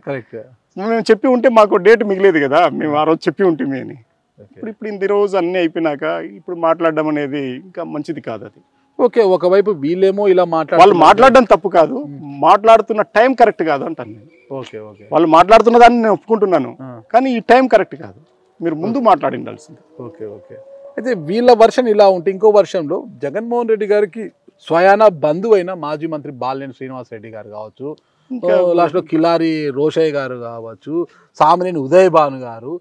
మేము చెప్పి ఉంటే మాకు డేట్ మిగిలేదు కదా, మేము ఆ రోజు చెప్పి ఉంటుంది అని. ఇప్పుడు ఇంత రోజు అన్నీ అయిపోయినాక ఇప్పుడు మాట్లాడడం అనేది ఇంకా మంచిది కాదు. అది ఓకే, ఒకవైపు వీళ్ళేమో ఇలా వాళ్ళు మాట్లాడడం తప్పు కాదు, మాట్లాడుతున్న టైం కరెక్ట్ కాదు అంటాను నేను. ఓకే ఓకే, వాళ్ళు మాట్లాడుతున్న దాన్ని నేను ఒప్పుకుంటున్నాను, కానీ ఈ టైం కరెక్ట్ కాదు, మీరు ముందు మాట్లాడి ఉండాల్సింది. Okay okay. అయితే వీళ్ళ వర్షన్ ఇలా ఉంటే, ఇంకో వర్షంలో జగన్మోహన్ రెడ్డి గారికి స్వయాన బంధువు అయిన మాజీ మంత్రి బాలినేని శ్రీనివాస్ రెడ్డి గారు కావచ్చు, లాస్ట్లో కిలారి రోషయ్య గారు కావచ్చు, సామినేని ఉదయ్ భాను గారు,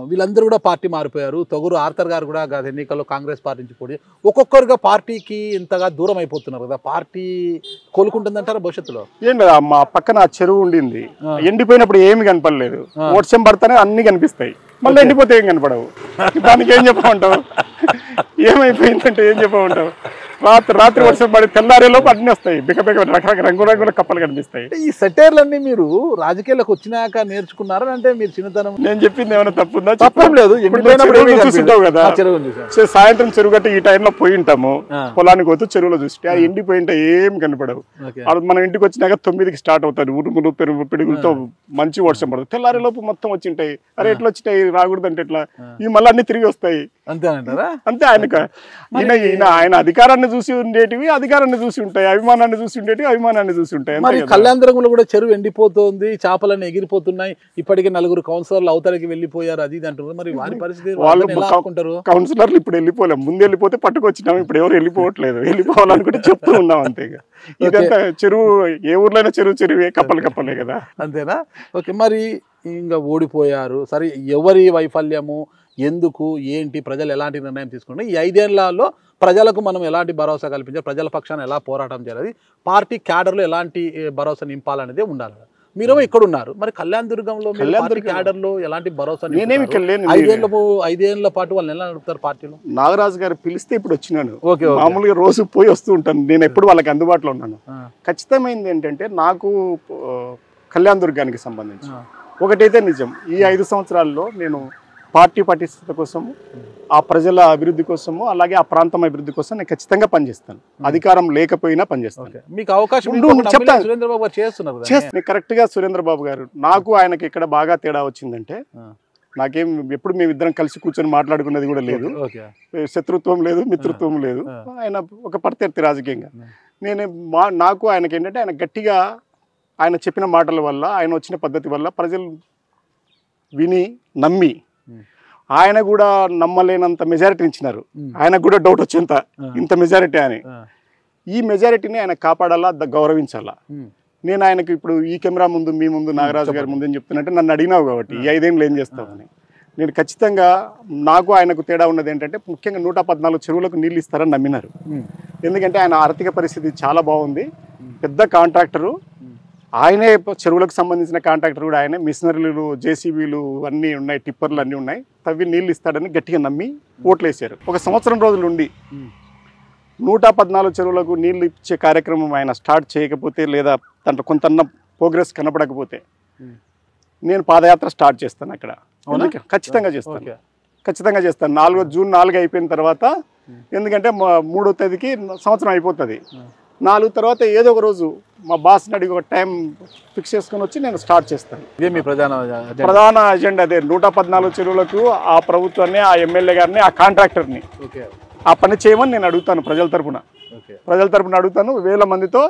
వీళ్ళందరూ కూడా పార్టీ మారిపోయారు. తొగురు ఆర్థర్ గారు కూడా గత ఎన్నికల్లో కాంగ్రెస్ పార్టీ నుంచి పోటీ, ఒక్కొక్కరుగా పార్టీకి ఇంతగా దూరం అయిపోతున్నారు కదా. పార్టీ కోలుకుంటుందంటారా భవిష్యత్తులో? ఏం లేదా, మా పక్కన చెరువు ఉండింది, ఎండిపోయినప్పుడు ఏమి కనపడలేదు, వర్షం పడితేనే అన్ని కనిపిస్తాయి, మళ్ళీ ఎండిపోతే ఏం కనపడవు. దానికి ఏం చెప్పమంటావు? ఏమైపోయిందంటే ఏం చెప్పమంటావు? రాత్రి వర్షం పడి తెల్లారేలోపు అన్ని వస్తాయి, బికబిక రకరకాల రంగురంగుల కప్పలు కనిపిస్తాయి. ఈ సెటైర్లన్నీ మీరు రాజకీయాలకు వచ్చినాక నేర్చుకున్నారా, అంటే మీరు చిన్నతనం? నేను చెప్పింది ఏమైనా తప్పుందా? తప్పం లేదు. చూస్తుంటావు కదా, సాయంత్రం చెరువు గట్టి ఈ టైంలో పోయి ఉంటాము, పొలానికి పోతూ చెరువులో చూస్తే అది ఎండిపోయింటే ఏం కనపడవు. మనం ఇంటికి వచ్చినాక 9కి స్టార్ట్ అవుతారు, ఉరుములు పెరుగు పిడుగులతో మంచి వర్షం పడుతుంది, తెల్లారేలోపు మొత్తం వచ్చింటాయి. అరే ఎట్లా వచ్చినాయి, రాకూడదు అంటే ఎట్లా, ఇవి మళ్ళీ అన్ని తిరిగి వస్తాయి. అంతేనంటారా? అంతే. ఆయన అధికారాన్ని చూసి ఉండేటివి అధికారాన్ని చూసి ఉంటాయి, అభిమానాన్ని చూసి ఉండేటివి అభిమానాన్ని చూసి ఉంటాయి. మరి కళ్యాణదుర్గంలో కూడా చెరువు ఎండిపోతుంది, చేపలన్నీ ఎగిరిపోతున్నాయి, ఇప్పటికే 4 కౌన్సిలర్లు అవతలకి వెళ్ళిపోయారు, అది ఇది అంటున్నారు. మరి వారి పరిస్థితి వాళ్ళు కౌన్సిలర్లు ఇప్పుడు వెళ్ళిపోలేం, ముందు వెళ్ళిపోతే పట్టుకొచ్చినాం, ఇప్పుడు ఎవరు వెళ్ళిపోవట్లేదు, వెళ్ళిపోవాలనుకుంటే చెప్తూ ఉన్నాం అంతే. ఇదంతా చెరువు, ఏ ఊర్లైనా చెరువే, కప్పలే కదా. అంతేనా? ఓకే. మరి ఇంకా ఓడిపోయారు, సరే, ఎవరి వైఫల్యము, ఎందుకు, ఏంటి, ప్రజలు ఎలాంటి నిర్ణయం తీసుకుంటే ఈ 5 ఏళ్లలో ప్రజలకు మనం ఎలాంటి భరోసా కల్పించాలి, ప్రజల పక్షాన ఎలా పోరాటం చేయాలి, పార్టీ క్యాడర్లో ఎలాంటి భరోసా నింపాలనేది ఉండాలి. మీరు ఇక్కడ ఉన్నారు, మరి కళ్యాణదుర్గంలో క్యాడర్లో ఎలాంటి భరోసా? 5 ఏళ్ల పాటు వాళ్ళని ఎలా నడుపుతారు పార్టీలో? నాగరాజు గారు పిలిస్తే ఇప్పుడు వచ్చినాను, మామూలుగా రోజు పోయి వస్తూ ఉంటాను, నేను ఎప్పుడు వాళ్ళకి అందుబాటులో ఉన్నాను. ఖచ్చితమైంది ఏంటంటే, నాకు కళ్యాణదుర్గానికి సంబంధించి ఒకటైతే నిజం, ఈ 5 సంవత్సరాల్లో నేను పార్టీ పటిష్టత కోసము, ఆ ప్రజల అభివృద్ధి కోసము, అలాగే ఆ ప్రాంతం అభివృద్ధి కోసం నేను ఖచ్చితంగా పనిచేస్తాను, అధికారం లేకపోయినా పనిచేస్తాను. మీకు అవకాశం చెప్తాను కరెక్ట్ గా. సురేంద్రబాబు గారు, నాకు ఆయనకి ఇక్కడ బాగా తేడా వచ్చిందంటే, నాకేం ఎప్పుడు మేమిద్దరం కలిసి కూర్చొని మాట్లాడుకున్నది కూడా లేదు, శత్రుత్వం లేదు, మిత్రత్వం లేదు. ఆయన ఒక ప్రత్యర్థి రాజకీయంగా. నాకు ఆయనకి ఏంటంటే, ఆయన గట్టిగా ఆయన చెప్పిన మాటల వల్ల, ఆయన వచ్చిన పద్ధతి వల్ల ప్రజలు విని నమ్మి, ఆయన కూడా నమ్మలేనంత మెజారిటీ ఇచ్చినారు. ఆయనకు కూడా డౌట్ వచ్చేంత ఇంత మెజారిటీ అని. ఈ మెజారిటీని ఆయన కాపాడాలా, గౌరవించాలా. నేను ఆయనకు ఇప్పుడు ఈ కెమెరా ముందు, మీ ముందు, నాగరాజు గారి ముందు ఏం చెప్తున్నట్టే, నన్ను అడిగినావు కాబట్టి ఈ 5 ఏళ్ళు ఏం చేస్తామని. నేను ఖచ్చితంగా, నాకు ఆయనకు తేడా ఉన్నది ఏంటంటే, ముఖ్యంగా 114 చెరువులకు నీళ్ళు ఇస్తారని నమ్మినారు. ఎందుకంటే ఆయన ఆర్థిక పరిస్థితి చాలా బాగుంది, పెద్ద కాంట్రాక్టరు ఆయనే, చెరువులకు సంబంధించిన కాంట్రాక్టర్ కూడా ఆయనే, మిషనరీలు, జేసీబీలు అన్నీ ఉన్నాయి, టిప్పర్లు అన్నీ ఉన్నాయి, తవ్వి నీళ్ళు ఇస్తాడని గట్టిగా నమ్మి ఓట్లు వేసారు. ఒక సంవత్సరం రోజులు ఉండి 114 చెరువులకు నీళ్ళు ఇచ్చే కార్యక్రమం ఆయన స్టార్ట్ చేయకపోతే, లేదా దాంట్లో కొంత ప్రోగ్రెస్ కనపడకపోతే, నేను పాదయాత్ర స్టార్ట్ చేస్తాను అక్కడ. ఖచ్చితంగా చేస్తాను. జూన్ 4 అయిపోయిన తర్వాత, ఎందుకంటే 3వ తేదీకి సంవత్సరం అయిపోతుంది. 4 తర్వాత ఏదో ఒక రోజు మా బాస్ని అడిగి ఒక టైం ఫిక్స్ చేసుకుని వచ్చి నేను స్టార్ట్ చేస్తాను. ఇదే మీ ప్రధాన అజెండా అదే. 114 చెరువులకు ఆ ప్రభుత్వాన్ని, ఆ ఎమ్మెల్యే గారిని, ఆ కాంట్రాక్టర్ని ఆ పని చేయమని నేను అడుగుతాను. ప్రజల తరపున అడుగుతాను. 1000 మందితో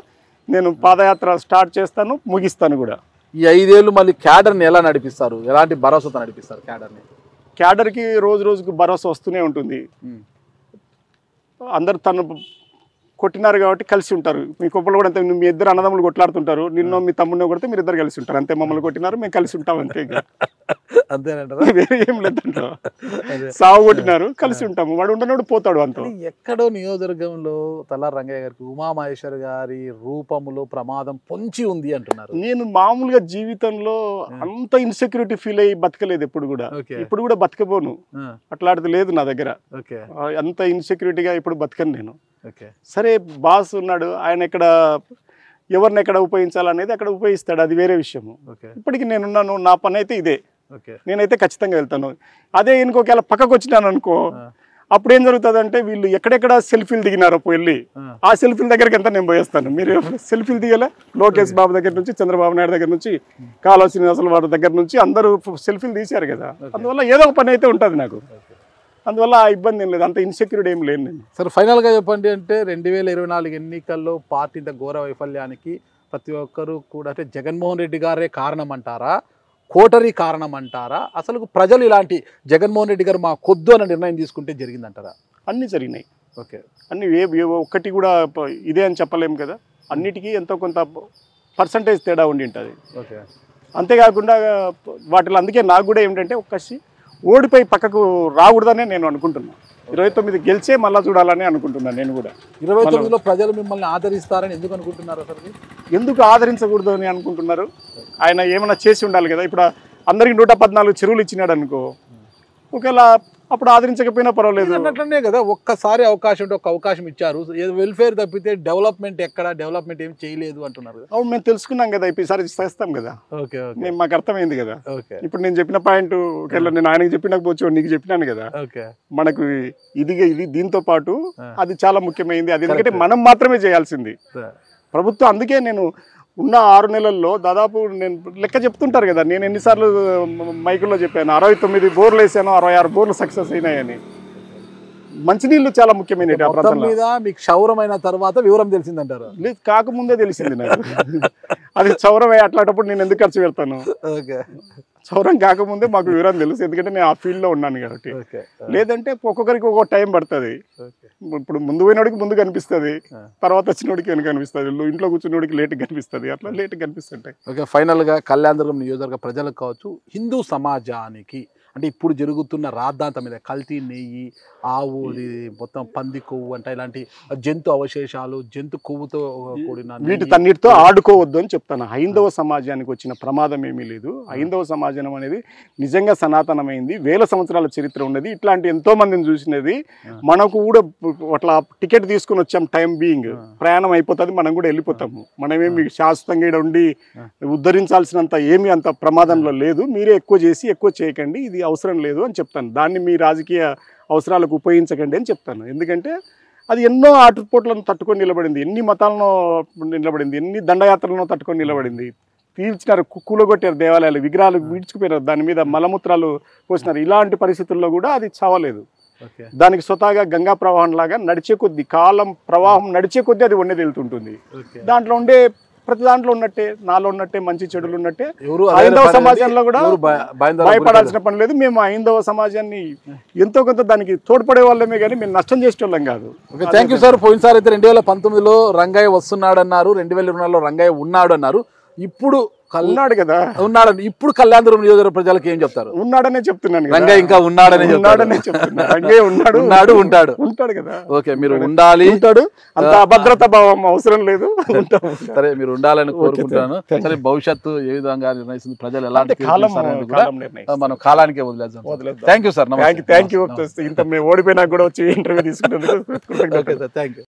నేను పాదయాత్ర స్టార్ట్ చేస్తాను, ముగిస్తాను కూడా. ఈ 5 ఏళ్ళు మళ్ళీ క్యాడర్ని ఎలా నడిపిస్తారు, ఎలాంటి భరోసాతో నడిపిస్తారు క్యాడర్కి? రోజుకు భరోసా వస్తూనే ఉంటుంది. అందరు తను కొట్టినారు కాబట్టి కలిసి ఉంటారు. మీ కుప్పలు కూడా అంతే, మీ ఇద్దరు అన్నదమ్ములు కొట్లాడుతుంటారు, నిన్నో మీ తమ్ముడిని కొడితే మీరు ఇద్దరు కలిసి ఉంటారు అంతే. మమ్మల్ని కొట్టినారు, మేము కలిసి ఉంటాం అంతే, అంతేనంటారా? వేరే ఏం లేదంట. సాగు కొట్టినారు, కలిసి ఉంటాము, వాడు ఉండనోడు పోతాడు అంత. ఎక్కడో నియోజకవర్గంలో తల్లారి రంగయ్య గారికి ఉమామహేశ్వర్ గారి రూపంలో ప్రమాదం పొంచి ఉంది అంటున్నారు. నేను మామూలుగా జీవితంలో అంత ఇన్సెక్యూరిటీ ఫీల్ అయ్యి బతకలేదు ఎప్పుడు కూడా, ఇప్పుడు కూడా బతకపోను, అట్లాంటిది లేదు నా దగ్గర. అంత ఇన్సెక్యూరిటీగా ఇప్పుడు బతకను నేను. సరే, బాస్ ఉన్నాడు, ఆయన ఇక్కడ ఎవరిని ఎక్కడ ఉపయోగించాలనేది అక్కడ ఉపయోగిస్తాడు, అది వేరే విషయము. ఇప్పటికి నేనున్నాను, నా పని అయితే ఇదే, నేనైతే ఖచ్చితంగా వెళ్తాను. అదే ఇంకొకవేళ పక్కకు వచ్చినాను అనుకో, అప్పుడు ఏం జరుగుతుంది అంటే వీళ్ళు ఎక్కడెక్కడ సెల్ఫీలు దిగినారో వెళ్ళి ఆ సెల్ఫీల దగ్గరికి ఎంత నేను పోయేస్తాను. మీరు సెల్ఫీలు దిగలే, లోకేష్ బాబు దగ్గర నుంచి, చంద్రబాబు నాయుడు దగ్గర నుంచి, కాలువ శ్రీనివాసుల వారి దగ్గర నుంచి అందరూ సెల్ఫీలు తీశారు కదా. అందువల్ల ఏదో ఒక పని అయితే ఉంటుంది నాకు, అందువల్ల ఆ ఇబ్బంది ఏం లేదు, అంత ఇన్సెక్యూరిటీ ఏం లేదు నేను. సరే ఫైనల్గా చెప్పండి, అంటే 2024 ఎన్నికల్లో పార్టీ ఘోర వైఫల్యానికి ప్రతి ఒక్కరు కూడా అంటే జగన్మోహన్ రెడ్డి గారే కారణం అంటారా, కోటరీ కారణం అంటారా, అసలు ప్రజలు ఇలాంటి జగన్మోహన్ రెడ్డి గారు మా కొద్దు అన్న నిర్ణయం తీసుకుంటే జరిగిందంటారా? అన్నీ జరిగినాయి. అన్ని ఒక్కటి కూడా ఇదే అని చెప్పలేము కదా, అన్నిటికీ ఎంతో కొంత పర్సంటేజ్ తేడా ఉండి ఉంటుంది. అంతేకాకుండా వాటిలో అందుకే నాకు కూడా ఏమిటంటే ఒక్కసి ఓడిపోయి పక్కకు రాకూడదనే నేను అనుకుంటున్నాను. 29 గెలిచే మళ్ళీ చూడాలని అనుకుంటున్నాను నేను కూడా. 29లో ప్రజలు మిమ్మల్ని ఆదరిస్తారని ఎందుకు అనుకుంటున్నారు? అసలు ఎందుకు ఆదరించకూడదు అని అనుకుంటున్నారు? ఆయన ఏమైనా చేసి ఉండాలి కదా. ఇప్పుడు అందరికి 114 చెరువులు ఇచ్చినాడు అనుకో, ఒకవేళ అప్పుడు ఆదరించకపోయినా పర్వాలేదు అన్నట్లనే కదా. ఒక్కసారి అవకాశం ఉంటే ఒక అవకాశం ఇచ్చారు, ఏదో వెల్ఫేర్ తప్పితే డెవలప్మెంట్ ఎక్కడ డెవలప్మెంట్ ఏం చేయలేదు అంటున్నారు. అవును, మేము తెలుసుకున్నాం కదా, ఈసారి చేస్తాం కదా. నేను మాకు అర్థమైంది కదా. ఇప్పుడు నేను చెప్పిన పాయింట్ ఒకవేళ నేను ఆయనకి చెప్పినకపోవచ్చు, నీకు చెప్పినాను కదా, మనకు ఇది దీంతో పాటు అది చాలా ముఖ్యమైనది. అది ఎందుకంటే మనం మాత్రమే చేయాల్సింది ప్రభుత్వం. అందుకే నేను ఉన్న 6 నెలల్లో దాదాపు నేను లెక్క చెప్తుంటారు కదా, నేను ఎన్నిసార్లు మైకుల్లో చెప్పాను, 69 బోర్లు వేసాను, 66 బోర్లు సక్సెస్ అయినాయని. మంచినీళ్ళు చాలా ముఖ్యమైనవి. ఆ ప్రాంతం మీద మీకు క్షౌరమైన తర్వాత వివరం తెలిసిందంటారు? లేదు, కాకముందే తెలిసింది నాకు. అది క్షౌరం అట్లాంటప్పుడు నేను ఎందుకు ఖర్చు పెడతాను? క్షౌరం కాకముందే మాకు వివరం తెలుసు, ఎందుకంటే నేను ఆ ఫీల్డ్లో ఉన్నాను కాబట్టి. లేదంటే ఒక్కొక్కరికి ఒక్కొక్క టైం పడుతుంది. ఇప్పుడు ముందు పోయినోడికి ముందు కనిపిస్తుంది, తర్వాత వచ్చినోడికి వెనుక కనిపిస్తుంది, ఇంట్లో కూర్చున్నోడికి లేట్గా కనిపిస్తుంది, అట్లా లేట్గా కనిపిస్తుంటాయి. ఓకే, ఫైనల్గా కళ్యాణదుర్గం నియోజకవర్గ ప్రజలకు కావచ్చు, హిందూ సమాజానికి అంటే ఇప్పుడు జరుగుతున్న రాద్ధాంతం మీద కల్తీ నెయ్యి, ఆవు మొత్తం పంది కొవ్వు అంటే ఇలాంటి జంతు అవశేషాలు, జంతు కొవ్వుతో కూడిన వీటితన్నిటితో ఆడుకోవద్దు అని చెప్తాను. హైందవ సమాజానికి వచ్చిన ప్రమాదం ఏమీ లేదు. హైందవ సమాజం అనేది నిజంగా సనాతనమైంది, వేల సంవత్సరాల చరిత్ర ఉన్నది. ఇట్లాంటి ఎంతో మందిని చూసినది. మనకు కూడా అట్లా టికెట్ తీసుకుని వచ్చాం, టైం బీయింగ్ ప్రయాణం అయిపోతుంది, మనం కూడా వెళ్ళిపోతాము. మనమేమి శాశ్వతంగా ఇక్కడ ఉండి ఉద్ధరించాల్సినంత ఏమీ అంత ప్రమాదంలో లేదు. మీరే ఎక్కువ చేసి ఎక్కువ చేయకండి, ఇది అవసరం లేదు అని చెప్తాను. దాన్ని మీ రాజకీయ అవసరాలకు ఉపయోగించకండి అని చెప్తాను. ఎందుకంటే అది ఎన్నో ఆటుపోట్లను తట్టుకొని నిలబడింది, ఎన్ని మతాలను నిలబడింది, ఎన్ని దండయాత్రలను తట్టుకొని నిలబడింది. తీర్చినారు, కూలగొట్టారు దేవాలయాలు, విగ్రహాలు వీడ్చుకుపోయినారు, దాని మీద మలమూత్రాలు పోసినారు. ఇలాంటి పరిస్థితుల్లో కూడా అది చావలేదు. దానికి స్వతహాగా గంగా ప్రవాహం లాగా నడిచే కొద్దీ, కాలం ప్రవాహం నడిచే కొద్దీ అది వండే వెళ్తుంటుంది. దాంట్లో ఉండే ప్రతి దాంట్లో ఉన్నట్టే, నాలో ఉన్నట్టే మంచి చెడులు ఉన్నట్టే హైందవ సమాజంలో కూడా భయపడాల్సిన పని లేదు. మేము హైందవ సమాజాన్ని ఎంతో కొంత దానికి తోడ్పడే వాళ్ళమే కానీ మేము నష్టం చేసేవాళ్ళం కాదు. Thank you sir. పోయినసారి అయితే 2019లో రంగయ్య వస్తున్నాడు అన్నారు, 2024లో రంగయ్య ఉన్నాడు అన్నారు. ఇప్పుడు ఉన్నాడు కదా, ఉన్నాడని ఇప్పుడు కళ్యాణదుర్గం నియోజకవర్గ ప్రజలకు ఏం చెప్తారు? ఉన్నాడనే చెప్తున్నాను. రంగయ్య ఇంకా ఉన్నాడనే చెప్తున్నా. రంగయ్య ఉంటాడు కదా. ఓకే, మీరు ఉండాలి. ఉంటాడు, అంత అభద్రతా భావం అవసరం లేదు. సరే, మీరు ఉండాలని కోరుకుంటున్నాను. సరే, భవిష్యత్తు ఏ విధంగా నిర్ణయిస్తుంది, ప్రజలు ఎలాంటి మనం కాలానికే వదిలేద్దాం. Thank you sir. Thank you. ఇంత మేము ఓడిపోయినా కూడా వచ్చి ఇంటర్వ్యూ తీసుకున్నందుకు థ్యాంక్ యూ.